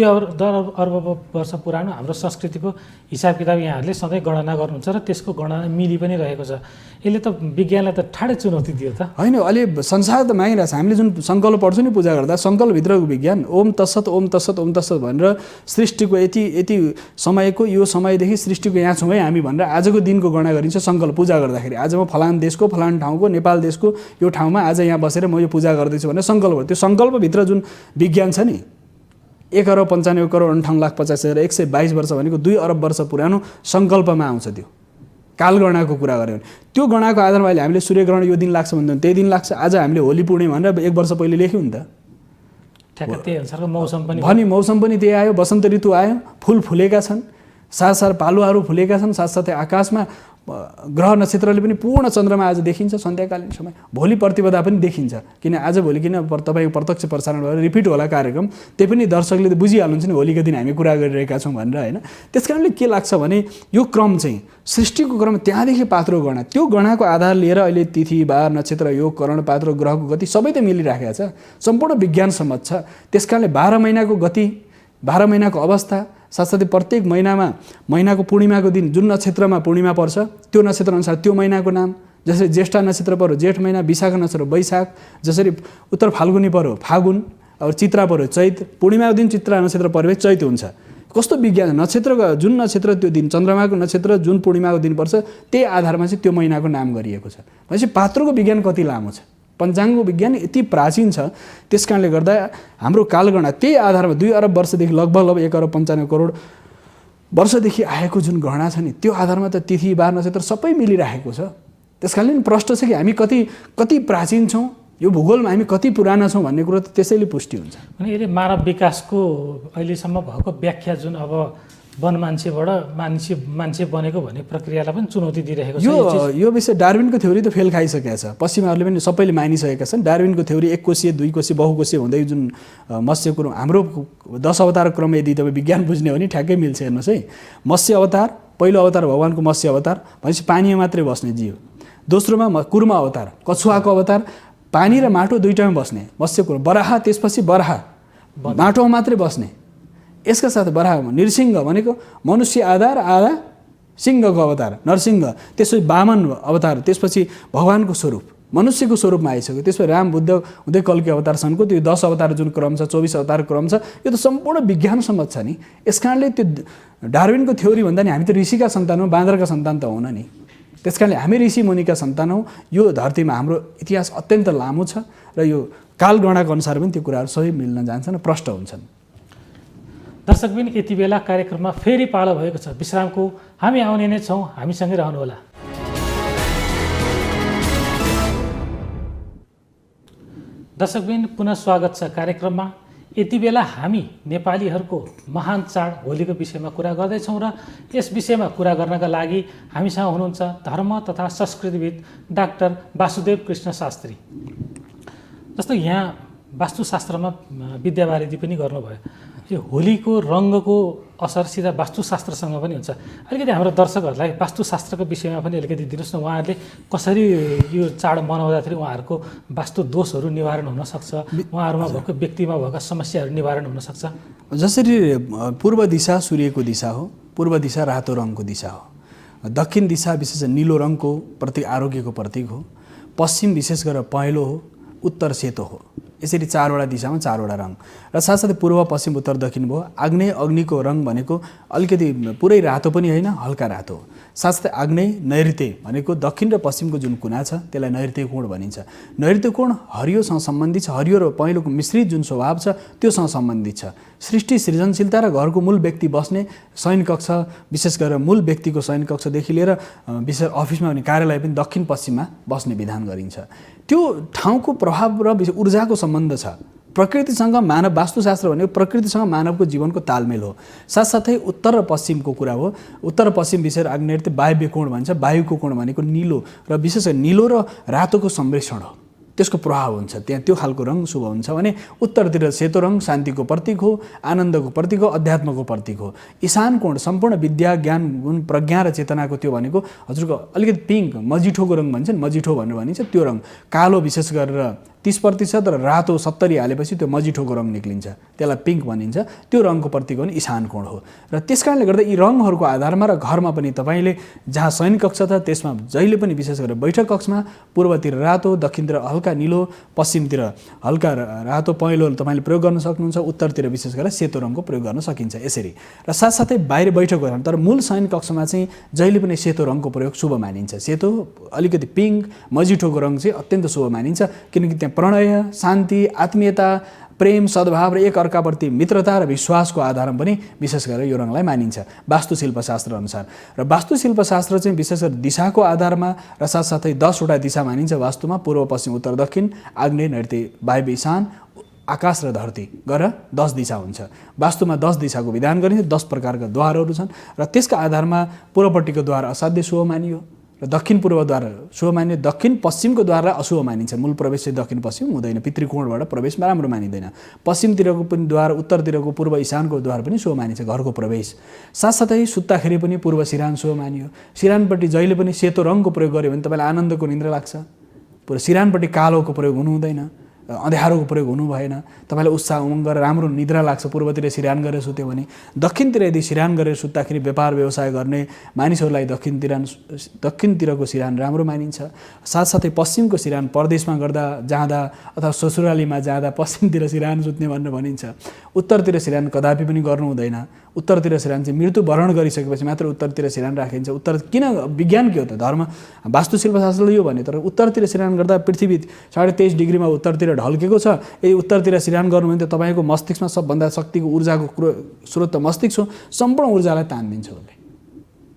अर्ब वर्ष पुरानो हाम्रो संस्कृतिको हिसाब किताब यहाँहरूले सधैँ गणना गर्नुहुन्छ र त्यसको गणना मिली पनि रहेको छ। यसले त विज्ञानलाई त ठाडै चुनौती दियो त होइन। अहिले संसार त मागिरहेछ। हामीले जुन सङ्कल्प पढ्छौँ नि पूजा गर्दा, सङ्कल्पभित्रको विज्ञान ओम तत्सत ओम तत्सत ओम तत्सत भनेर सृष्टिको यति समयको यो समयदेखि सृष्टिको यहाँ छौँ है हामी भनेर आजको दिनको गणना गरिन्छ सङ्कल्प पूजा गर्दाखेरि। आज म फलान देशको फलान ठाउँको नेपाल देशको यो ठाउँमा आज यहाँ बसेर म यो पूजा गर्दैछु भनेर सङ्कल्प। त्यो सङ्कल्पभित्र जुन विज्ञान छ नि 1,95,58,50,122 वर्ष भनेको 2 अरब वर्ष पुरानो सङ्कल्पमा आउँछ। त्यो कालगणनाको कुरा गऱ्यो भने त्यो गणनाको आधारमा अहिले हामीले सूर्यग्रहण यो दिन लाग्छ भन्दा त्यही दिन लाग्छ। आज हामीले होली पूर्णिमा भनेर 1 वर्ष पहिले लेख्यौँ नि त। ठ्याक्क त्यही अनुसारको मौसम पनि मौसम पनि त्यही आयो, वसन्त ऋतु आयो, फुल फुलेका छन्, साथसाथ पालुवाहरू फुलेका छन्, साथसाथै आकाशमा ग्रह नक्षत्रले पनि पूर्ण चन्द्रमा आज देखिन्छ सन्ध्याकालीन समय। भोलि प्रतिपदा पनि देखिन्छ, किन आजभोलि किन तपाईँको प्रत्यक्ष प्रसारण भएर रिपिट होला कार्यक्रम। त्यही पनि दर्शकले बुझिहाल्नुहुन्छ नि होलीको दिन हामी कुरा गरिरहेका छौँ भनेर होइन। त्यस कारणले के लाग्छ भने यो क्रम चाहिँ सृष्टिको क्रम त्यहाँदेखि पात्रो गणना, त्यो गणनाको आधार लिएर अहिले तिथि बार नक्षत्र योग करण पात्रो ग्रहको गति सबै त मिलिराखेको छ, सम्पूर्ण विज्ञान सम्मत छ। त्यस कारणले 12 महिनाको गति, 12 महिनाको अवस्था, साथसाथै प्रत्येक महिनाको पूर्णिमाको दिन जुन नक्षत्रमा पूर्णिमा पर्छ त्यो नक्षत्रअनुसार त्यो महिनाको नाम। जसरी ज्येष्ठ नक्षत्र पर्यो जेठ महिना, विशाख नक्षत्र वैशाख, जसरी उत्तर फाल्गुनी पर्यो फागुन, और चित्रा पर्यो चैत, पूर्णिमाको दिन चित्रा नक्षत्र पर्यो चैत हुन्छ। कस्तो विज्ञान, नक्षत्रको जुन नक्षत्र त्यो दिन, चन्द्रमाको नक्षत्र जुन पूर्णिमाको दिन पर्छ त्यही आधारमा चाहिँ त्यो महिनाको नाम गरिएको छ। भनेपछि पात्रोको विज्ञान कति लामो छ, पञ्चाङ्गको विज्ञान यति प्राचीन छ। त्यस कारणले गर्दा हाम्रो कालगणना त्यही आधारमा 2 अरब वर्षदेखि लगभग 1,95,00,00,000 वर्षदेखि आएको जुन गणना छ नि त्यो आधारमा त तिथि बार नक्षत्र सबै मिलिरहेको छ। त्यस कारणले प्रश्न छ कि हामी कति प्राचीन छौँ, यो भूगोलमा हामी कति पुराना छौँ भन्ने कुरो त त्यसैले पुष्टि हुन्छ। अनि यसले मानव विकासको अहिलेसम्म भएको व्याख्या जुन अब वन मान्छेबाट मान्छे बनेको भन्ने प्रक्रियालाई पनि चुनौती दिइरहेको छ। यो विषय डार्विनको थ्योरी त फेल खाइसकेको छ, पश्चिमाहरूले पनि सबैले मानिसकेका छन्। डार्विनको थ्योरी 1 कोशीय 2 कोशीय बहुकोशीय हुँदै जुन मत्स्य कुरो हाम्रो 10 अवतार क्रम यदि तपाईँ विज्ञान बुझ्ने हो भने ठ्याक्कै मिल्छ। हेर्नुहोस् है, मत्स्य अवतार, पहिलो अवतार भगवानको मत्स्य अवतार भनेपछि पानीमा मात्रै बस्ने जीव। दोस्रोमा कुर्म अवतार, कछुवाको अवतार, पानी र माटो दुईटामा बस्ने मत्स्य कुर्म। बराह, त्यसपछि बराह माटोमा मात्रै बस्ने। यसका साथ बराह नृसिंह भनेको मनुष्य आधार आधा सिंहको अवतार नरसिंह, त्यसपछि वामन अवतार, त्यसपछि भगवानको स्वरूप मनुष्यको स्वरूपमा आइसक्यो। त्यसपछि राम बुद्ध हुँदै कल्की अवतारसम्मको त्यो 10 अवतार जुन क्रम छ, 24 अवतार क्रम छ, यो त सम्पूर्ण विज्ञान सम्मत छ नि। यस कारणले त्यो डार्विनको थ्योरी भन्दा नि हामी त ऋषिका सन्तान हौँ, बाँदरका सन्तान त हुन नि। त्यस कारणले हामी ऋषि मुनिका सन्तान हौँ। यो धरतीमा हाम्रो इतिहास अत्यन्त लामो छ र यो कालगणनाको अनुसार पनि त्यो कुराहरू सबै मिल्न जान्छन् र प्रष्ट हुन्छन्। दर्शकबिन, यति बेला कार्यक्रममा फेरि पालो भएको छ विश्रामको। हामी आउने नै छौँ, हामीसँगै रहनुहोला। दर्शकबिन, पुनः स्वागत छ कार्यक्रममा। यति बेला हामी नेपालीहरूको महान चाड होलीको विषयमा कुरा गर्दैछौँ र यस विषयमा कुरा गर्नका लागि हामीसँग हुनुहुन्छ धर्म तथा संस्कृतिविद डाक्टर वासुदेव कृष्ण शास्त्री। जस्तो यहाँ वास्तुशास्त्रमा विद्यावारिधि पनि गर्नुभयो। यो होलीको रङ्गको असर सिधा वास्तुशास्त्रसँग पनि हुन्छ। अलिकति हाम्रो दर्शकहरूलाई वास्तुशास्त्रको विषयमा पनि अलिकति दिनुहोस् न, उहाँहरूले कसरी यो चाड मनाउँदाखेरि उहाँहरूको वास्तु दोषहरू निवारण हुनसक्छ, उहाँहरूमा भएको व्यक्तिमा भएका समस्याहरू निवारण हुनसक्छ। जसरी पूर्व दिशा सूर्यको दिशा हो, पूर्व दिशा रातो रङको दिशा हो, दक्षिण दिशा विशेष निलो रङको प्रतीक आरोग्यको प्रतीक हो, पश्चिम विशेष गरेर पहेँलो हो, उत्तर सेतो हो। यसरी चारवटा दिशामा चारवटा रङ र साथसाथै पूर्व पश्चिम उत्तर दक्षिण भयो। आग्नेय अग्निको रङ भनेको अलिकति पुरै रातो पनि होइन, हल्का रातो हो। साथसाथै आग्नेय नैऋत्य भनेको दक्षिण र पश्चिमको जुन कुना छ त्यसलाई नैऋत्य कोण भनिन्छ। नैऋत्य कोण हरियोसँग सम्बन्धित छ, हरियो र पहेँलोको मिश्रित जुन स्वभाव छ त्योसँग सम्बन्धित छ। सृष्टि सृजनशीलता र घरको मूल व्यक्ति बस्ने शयन कक्ष, विशेष गरेर मूल व्यक्तिको शयन कक्षदेखि लिएर विशेष अफिसमा पनि कार्यालय पनि दक्षिण पश्चिममा बस्ने विधान गरिन्छ। त्यो ठाउँको प्रभाव र ऊर्जाको सम्बन्ध छ। प्रकृतिसँग मानव, वास्तुशास्त्र भनेको प्रकृतिसँग मानवको जीवनको तालमेल हो। साथसाथै उत्तर र पश्चिमको कुरा हो। उत्तर पश्चिम विशेष आग्नेय वायव्य कोण भन्छ। वायुको कोण भनेको निलो र विशेष निलो र रातोको सम्मिश्रण हो, त्यसको प्रभाव हुन्छ त्यहाँ, त्यो खालको रङ शुभ हुन्छ भने उत्तरतिर सेतो रङ शान्तिको प्रतीक हो, आनन्दको प्रतीक हो, अध्यात्मको प्रतीक हो। ईशान कोण सम्पूर्ण विद्या ज्ञान गुण प्रज्ञा र चेतनाको त्यो भनेको हजुरको अलिकति पिङ्क मजिठोको रङ भन्छ नि, मजिठो भनेर भनिन्छ त्यो रङ। कालो विशेष गरेर 30% र रातो 70 हालेपछि त्यो मजिठोको रङ निक्लिन्छ, त्यसलाई पिङ्क भनिन्छ। त्यो रङको प्रतीक पनि ईशान कोण हो। र त्यस कारणले गर्दा यी रङहरूको आधारमा र घरमा पनि तपाईँले जहाँ शयन कक्ष छ त्यसमा जहिले पनि विशेष गरेर बैठक कक्षमा पूर्वतिर रातो, दक्षिणतिर हल्का निलो, पश्चिमतिर हल्का रातो पहेँलो तपाईँले प्रयोग गर्न सक्नुहुन्छ, उत्तरतिर विशेष गरेर सेतो रङको प्रयोग गर्न सकिन्छ यसरी। र साथसाथै बाहिर बैठक गर्दा तर मूल शयन कक्षमा चाहिँ जहिले पनि सेतो रङको प्रयोग शुभ मानिन्छ। सेतो अलिकति पिङ्क मजिठोको रङ चाहिँ अत्यन्त शुभ मानिन्छ, किनकि त्यहाँ प्रणय, शान्ति, आत्मीयता, प्रेम, सद्भाव र एक अर्काप्रति मित्रता र विश्वासको आधारमा पनि विशेष गरेर यो रङलाई मानिन्छ वास्तुशिल्पशास्त्र अनुसार। र वास्तुशिल्पशास्त्र चाहिँ विशेष गरी दिशाको आधारमा र साथसाथै 10 वटा दिशा मानिन्छ वास्तुमा। पूर्व पश्चिम उत्तर दक्षिण आग्नेय नैऋत्य वायव्य ईशान आकाश र धरती गरेर 10 दिशा हुन्छ। वास्तुमा 10 दिशाको विधान गरिन्छ, 10 प्रकारका द्वारहरू छन् र त्यसका आधारमा पूर्वपट्टिको द्वार असाध्य शुभ मानियो र दक्षिण पूर्वद्वार शुभ मानियो, दक्षिण पश्चिमको द्वारलाई अशुभ मानिन्छ। मूल प्रवेश चाहिँ दक्षिण पश्चिम हुँदैन, पितृकोणबाट प्रवेश राम्रो मानिँदैन। पश्चिमतिरको पनि द्वार, उत्तरतिरको पूर्व ईशानको द्वार पनि शुभ मानिन्छ, घरको प्रवेश। साथसाथै सुत्दाखेरि पनि पूर्व सिरान शुभ मानियो। सिरानपट्टि जहिले पनि सेतो रङको प्रयोग गर्यो भने तपाईँलाई आनन्दको निन्द्रा लाग्छ। पूर्व सिरानपट्टि कालोको प्रयोग हुनु हुँदैन, अँध्यारोको प्रयोग हुनु भएन। तपाईँलाई उत्साह उमङ्ग र राम्रो निद्रा लाग्छ पूर्वतिर सिरान गरेर सुत्यो भने। दक्षिणतिर यदि सिरान गरेर सुत्दाखेरि व्यापार व्यवसाय गर्ने मानिसहरूलाई दक्षिणतिरको सिरान राम्रो मानिन्छ। साथसाथै पश्चिमको सिरान परदेशमा गर्दा जाँदा अथवा ससुरालीमा जाँदा पश्चिमतिर सिरान सुत्ने भनेर भनिन्छ। उत्तरतिर सिरान कदापि पनि गर्नु हुँदैन। उत्तरतिर सिरान चाहिँ मृत्युवरण गरिसकेपछि मात्र उत्तरतिर सिरान राखिन्छ। उत्तर किन, विज्ञान के हो त, धर्म वास्तुशिल्पशास्त्रले यो भने। तर उत्तरतिर सिरान गर्दा पृथ्वी 23.5 डिग्रीमा उत्तरतिर ढल्केको छ, यदि उत्तरतिर सिरान गर्नु भने त तपाईँको मस्तिष्कमा सबभन्दा शक्तिको ऊर्जाको स्रोत त मस्तिष्क हो, सम्पूर्ण ऊर्जालाई तानिदिन्छ उसले।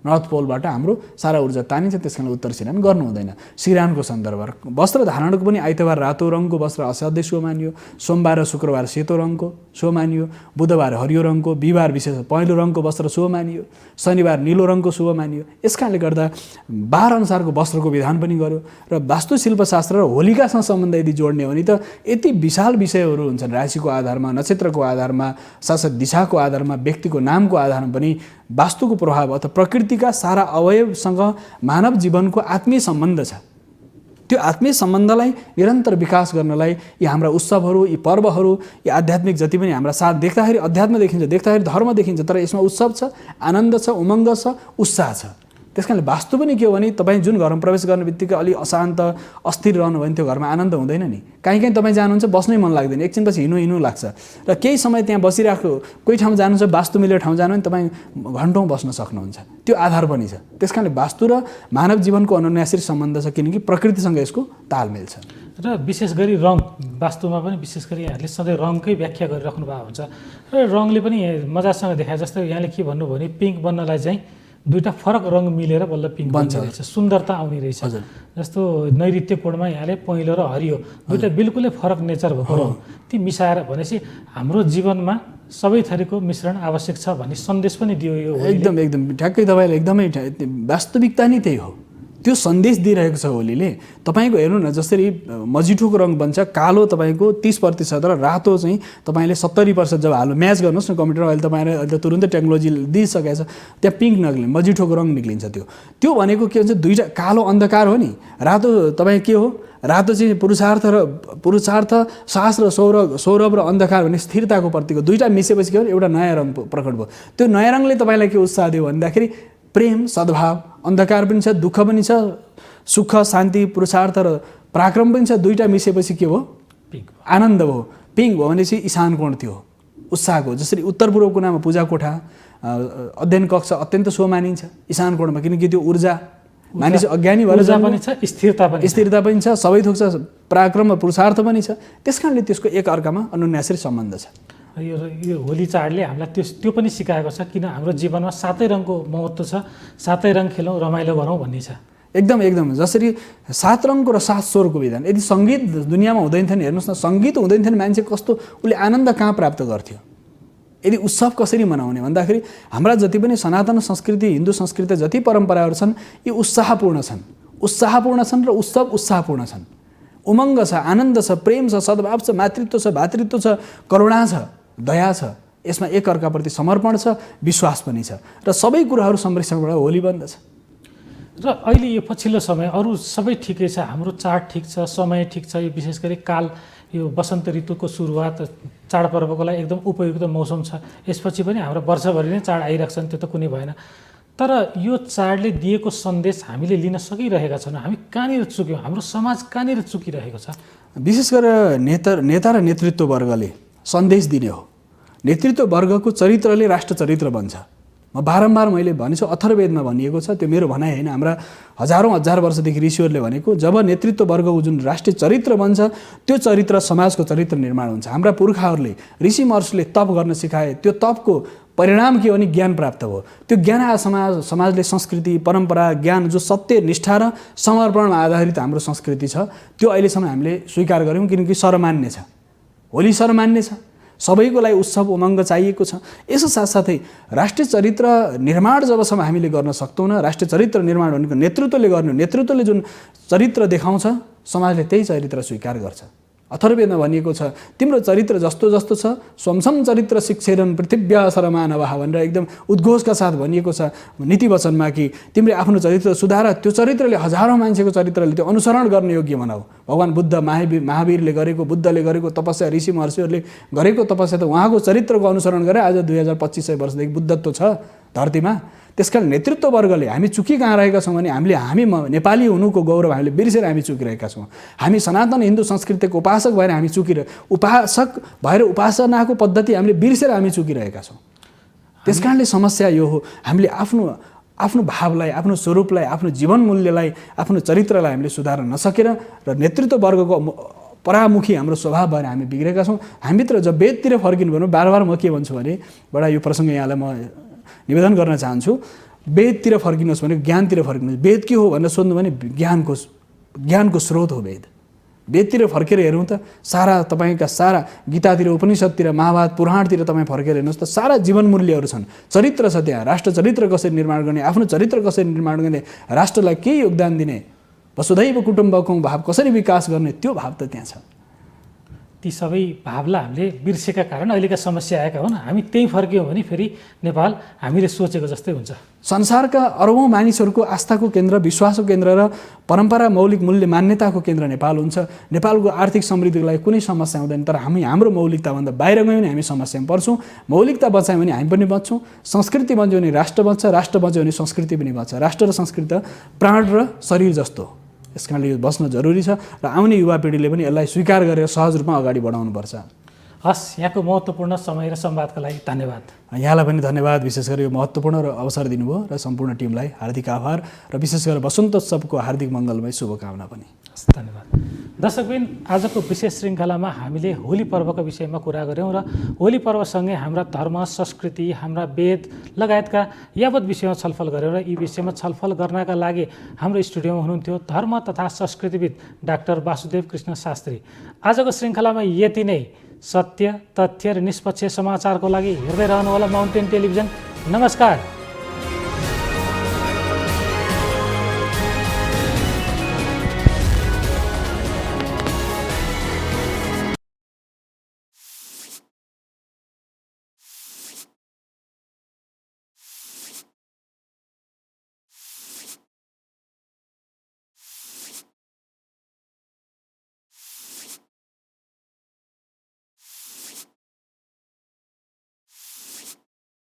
नर्थ पोलबाट हाम्रो सारा ऊर्जा तानिन्छ, त्यस कारण उत्तर सिरान गर्नु हुँदैन। सिरानको सन्दर्भ वस्त्र धारणको पनि आइतबार रातो रङको वस्त्र असाध्य शुभ मानियो, सोमबार र शुक्रबार सेतो रङको शुभ मानियो, बुधबार हरियो रङको, बिहिबार विशेष पहेँलो रङको वस्त्र शुभ मानियो, शनिबार निलो रङको शुभ मानियो। यस कारणले गर्दा बार अनुसारको वस्त्रको विधान पनि गर्यो। र वास्तुशिल्पशास्त्र र होलिकासँग सम्बन्ध यदि जोड्ने हो भने त यति विशाल विषयहरू हुन्छन्, राशिको आधारमा, नक्षत्रको आधारमा, साथसाथै दिशाको आधारमा, व्यक्तिको नामको आधारमा पनि वास्तुको प्रभाव अथवा प्रकृतिका सारा अवयवसँग मानव जीवनको आत्मीय सम्बन्ध छ। त्यो आत्मीय सम्बन्धलाई निरन्तर विकास गर्नलाई यी हाम्रा उत्सवहरू, यी पर्वहरू, यी आध्यात्मिक जति पनि हाम्रा साथ देख्दाखेरि अध्यात्म देखिन्छ, देख्दाखेरि धर्म देखिन्छ, तर यसमा उत्सव छ, आनन्द छ, उमङ्ग छ, उत्साह छ। त्यस कारणले वास्तु पनि के हो भने तपाईँ जुन घरमा प्रवेश गर्ने बित्तिकै अलि अशान्त अस्थिर रहनु भने त्यो घरमा आनन्द हुँदैन नि। कहीँ तपाईँ जानुहुन्छ बस्नै मन लाग्दैन, एकछिनपछि हिँड्नु लाग्छ र केही समय त्यहाँ बसिरहेको कोही ठाउँ जानुहुन्छ, वास्तु मिलेर ठाउँ जानु भने तपाईँ घन्टौँ बस्न सक्नुहुन्छ। त्यो आधार पनि छ। त्यस कारणले वास्तु र मानव जीवनको अनन्याश्री सम्बन्ध छ, किनकि प्रकृतिसँग यसको तालमेल छ। र विशेष गरी रङ, वास्तुमा पनि विशेष गरी यहाँले सधैँ रङकै व्याख्या गरिराख्नु भएको हुन्छ र रङले पनि मजासँग देखाए। जस्तै यहाँले के भन्नुभयो भने पिङ्क बन्नलाई चाहिँ दुईवटा फरक रङ मिलेर बल्ल पिङ्क बन्छ रहेछ, सुन्दरता आउने रहेछ। जस्तो नैऋत्य कोणमा यहाँले पहेँलो र हरियो दुईवटा बिल्कुलै फरक नेचर भएको रङ, ती मिसाएर भनेपछि हाम्रो जीवनमा सबै थरीको मिश्रण आवश्यक छ भन्ने सन्देश पनि दियो यो। एकदम ठ्याक्कै तपाईँले एकदमै वास्तविकता नै त्यही हो। त्यो सन्देश दिइरहेको छ होलीले। तपाईँको हेर्नु न, जसरी मजिठोको रङ बन्छ कालो तपाईँको 30% र रातो चाहिँ तपाईँले 70% जब हाल्नु म्याच गर्नुहोस् न कम्प्युटर, अहिले तपाईँले अहिले तुरुन्तै टेक्नोलोजी दिइसकेको छ, त्यहाँ पिङ्क निक्लिन्छ, मजिठोको रङ निक्लिन्छ। त्यो भनेको के हुन्छ, दुईवटा कालो अन्धकार हो नि, रातो तपाईँ के हो, रातो चाहिँ पुरुषार्थ साहस र सौरभ र अन्धकार भन्ने स्थिरताको प्रतीक हो। दुईवटा मिसेपछि के हो, एउटा नयाँ रङ प्रकट भयो। त्यो नयाँ रङले तपाईँलाई के उत्साह दियो भन्दाखेरि प्रेम, सद्भाव, अन्धकार पनि छ, दुःख पनि छ, सुख, शान्ति, पुरुषार्थ र पराक्रम पनि छ। दुईवटा मिसेपछि के भयो, पिङ्क, आनन्द भयो। पिङ्क भयो भनेपछि ईशान कोण थियो, उत्साहको। जसरी उत्तर पूर्व कुनामा पूजा कोठा, अध्ययन कक्ष अत्यन्त शुभ मानिन्छ ईशान कोणमा, किनकि त्यो ऊर्जा मानिस अज्ञानी भएर पनि छ, स्थिरता पनि छ, सबै थोक छ, पराक्रम र पुरुषार्थ पनि छ। त्यस कारणले त्यसको एक अर्कामा अनुन्यासरी सम्बन्ध छ। यो होली चाडले हामीलाई त्यो पनि सिकाएको छ, किन हाम्रो जीवनमा सातै रङको महत्त्व छ, सातै रङ खेलौँ, रमाइलो गरौँ भन्ने छ। एकदम जसरी 7 रङको र 7 स्वरको विधान। यदि सङ्गीत दुनियाँमा हुँदैन थियो भने हेर्नुहोस् न, सङ्गीत हुँदैन थियो भने मान्छे कस्तो उसले आनन्द कहाँ प्राप्त गर्थ्यो। यदि उत्सव कसरी मनाउने भन्दाखेरि हाम्रा जति पनि सनातन संस्कृति, हिन्दू संस्कृति जति परम्पराहरू छन् यी उत्साहपूर्ण छन् र उत्सव उत्साहपूर्ण छन्। उमङ्ग छ, आनन्द छ, प्रेम छ, सद्भाव छ, मातृत्व छ, भातृत्व छ, करुणा छ, दया छ, यसमा एक अर्काप्रति समर्पण छ, विश्वास पनि छ, र सबै कुराहरू संरक्षणबाट होली बन्दछ। र अहिले यो पछिल्लो समय अरू सबै ठिकै छ, हाम्रो चाड ठिक छ, समय ठिक छ, यो विशेष गरी काल यो वसन्त ऋतुको सुरुवात चाडपर्वको लागि एकदम उपयुक्त मौसम छ। यसपछि पनि हाम्रो वर्षभरि नै चाड आइरहेछन्, त्यो त कुनै भएन। तर यो चाडले दिएको सन्देश हामीले लिन सकिरहेका छौँ, हामी कहाँनिर चुक्यौँ, हाम्रो समाज कहाँनिर चुकिरहेको छ? विशेष गरेर नेता र नेतृत्व वर्गले सन्देश दिने हो। नेतृत्व वर्गको चरित्रले राष्ट्र चरित्र बन्छ। म बारम्बार मैले भनेछु, अथर्ववेदमा भनिएको छ, त्यो मेरो भनाइ होइन, हाम्रा हजारौँ हजार वर्षदेखि ऋषिहरूले भनेको, जब नेतृत्व वर्गको जुन राष्ट्रिय चरित्र बन्छ त्यो चरित्र समाजको चरित्र निर्माण हुन्छ। हाम्रा पुर्खाहरूले, ऋषि महर्षिले तप गर्न सिकाए, त्यो तपको परिणाम के हो भने ज्ञान प्राप्त भयो। त्यो ज्ञान समाजले संस्कृति, परम्परा, ज्ञान, जो सत्य, निष्ठा र समर्पणमा आधारित हाम्रो संस्कृति छ, त्यो अहिलेसम्म हामीले स्वीकार गऱ्यौँ, किनकि सर्वमान्य छ। होली सर्वमान्य छ, सबैको लागि उत्सव उमङ्ग चाहिएको छ। यसो साथसाथै राष्ट्रिय चरित्र निर्माण जबसम्म हामीले गर्न सक्दैनौँ, राष्ट्रिय चरित्र निर्माण भनेको नेतृत्वले गर्ने, नेतृत्वले जुन चरित्र देखाउँछ समाजले त्यही चरित्र स्वीकार गर्छ। अथर्ववेदमा भनिएको छ, तिम्रो चरित्र जस्तो जस्तो छ स्वंसम चरित्र शिक्षेरन पृथिव्या सरमानवः भनेर एकदम उद्घोषका साथ भनिएको छ नीति वचनमा कि तिमीले आफ्नो चरित्र सुधार, त्यो चरित्रले हजारौँ मान्छेको चरित्रले त्यो अनुसरण गर्ने योग्य बनाऊ। भगवान् बुद्ध, महावीरले गरेको, बुद्धले गरेको तपस्या, ऋषि महर्षिहरूले गरेको तपस्या त उहाँको चरित्रको अनुसरण गरे आज 2500 वर्षदेखि बुद्धत्व छ धरतीमा। त्यसकारण नेतृत्व वर्गले हामी चुकी कहाँ रहेका छौँ भने हामी नेपाली हुनुको गौरव हामीले बिर्सेर हामी चुकिरहेका छौँ। हामी सनातन हिन्दू संस्कृतिको उपासक भएर हामी उपासक भएर उपासनाको पद्धति हामीले बिर्सेर हामी चुकिरहेका छौँ। त्यसकारणले समस्या यो हो, हामीले आफ्नो भावलाई, आफ्नो स्वरूपलाई, आफ्नो जीवन मूल्यलाई, आफ्नो चरित्रलाई हामीले सुधार्न नसकेर र नेतृत्व वर्गको परामुखी हाम्रो स्वभाव भएर हामी बिग्रेका छौँ। हामीभित्र जब वेदतिर फर्किनु भन्नु, बार म के भन्छु भने, बडा यो प्रसङ्ग यहाँलाई म निवेदन गर्न चाहन्छु, वेदतिर फर्किनुहोस् भने ज्ञानतिर फर्किनुहोस्। वेद के हो भनेर सोध्नु भने ज्ञानको स्रोत हो वेद। वेदतिर फर्केर हेरौँ त सारा तपाईँका सारा गीतातिर, उपनिषदतिर, महाभारत, पुराणतिर तपाईँ फर्केर हेर्नुहोस् त सारा जीवन मूल्यहरू छन्, चरित्र छ त्यहाँ। राष्ट्र चरित्र कसरी निर्माण गर्ने, आफ्नो चरित्र कसरी निर्माण गर्ने, राष्ट्रलाई के योगदान दिने, वसुधैव कुटुम्बकौँ भाव कसरी विकास गर्ने, त्यो भाव त त्यहाँ छ। ती सबै भावलाई हामीले बिर्सेका कारण अहिलेका समस्या आएका हुन्। हामी त्यहीँ फर्क्यौँ भने फेरि नेपाल हामीले सोचेको जस्तै हुन्छ। संसारका अरबौँ मानिसहरूको आस्थाको केन्द्र, विश्वासको केन्द्र र परम्परा, मौलिक मूल्य, मान्यताको केन्द्र नेपाल हुन्छ। नेपालको आर्थिक समृद्धिको लागि कुनै समस्या हुँदैन, तर हाम्रो मौलिकताभन्दा बाहिर गयौँ भने हामी समस्यामा पर्छौँ। मौलिकता बचायौँ भने हामी पनि बच्छौँ, संस्कृति बच्यो भने राष्ट्र बन्छ, राष्ट्र बच्यो भने संस्कृति पनि बन्छ। राष्ट्र र संस्कृति प्राण र शरीर जस्तो, यस कारणले यो बस्न जरुरी छ र आउने युवा पिँढीले पनि यसलाई स्वीकार गरेर सहज रूपमा अगाडि बढाउनुपर्छ। हस्, यहाँको महत्त्वपूर्ण समय र संवादका लागि धन्यवाद। यहाँलाई पनि धन्यवाद, विशेष गरी यो महत्त्वपूर्ण र अवसर दिनुभयो र सम्पूर्ण टिमलाई हार्दिक आभार र विशेष गरेर वसन्तोत्सवको हार्दिक मङ्गलमय शुभकामना पनि। धन्यवाद। दर्शकबिन, आजको विशेष श्रृङ्खलामा हामीले होली पर्वको विषयमा कुरा गऱ्यौँ र होली पर्वसँगै हाम्रा धर्म, संस्कृति, हाम्रा वेद लगायतका यावत विषयमा छलफल गऱ्यौँ र यी विषयमा छलफल गर्नका लागि हाम्रो स्टुडियोमा हुनुहुन्थ्यो धर्म तथा संस्कृतिविद डाक्टर वासुदेव कृष्ण शास्त्री। आजको श्रृङ्खलामा यति नै। सत्य, तथ्य र निष्पक्ष समाचारको लागि हेर्दै रहनुहोला माउन्टेन टेलिभिजन। नमस्कार।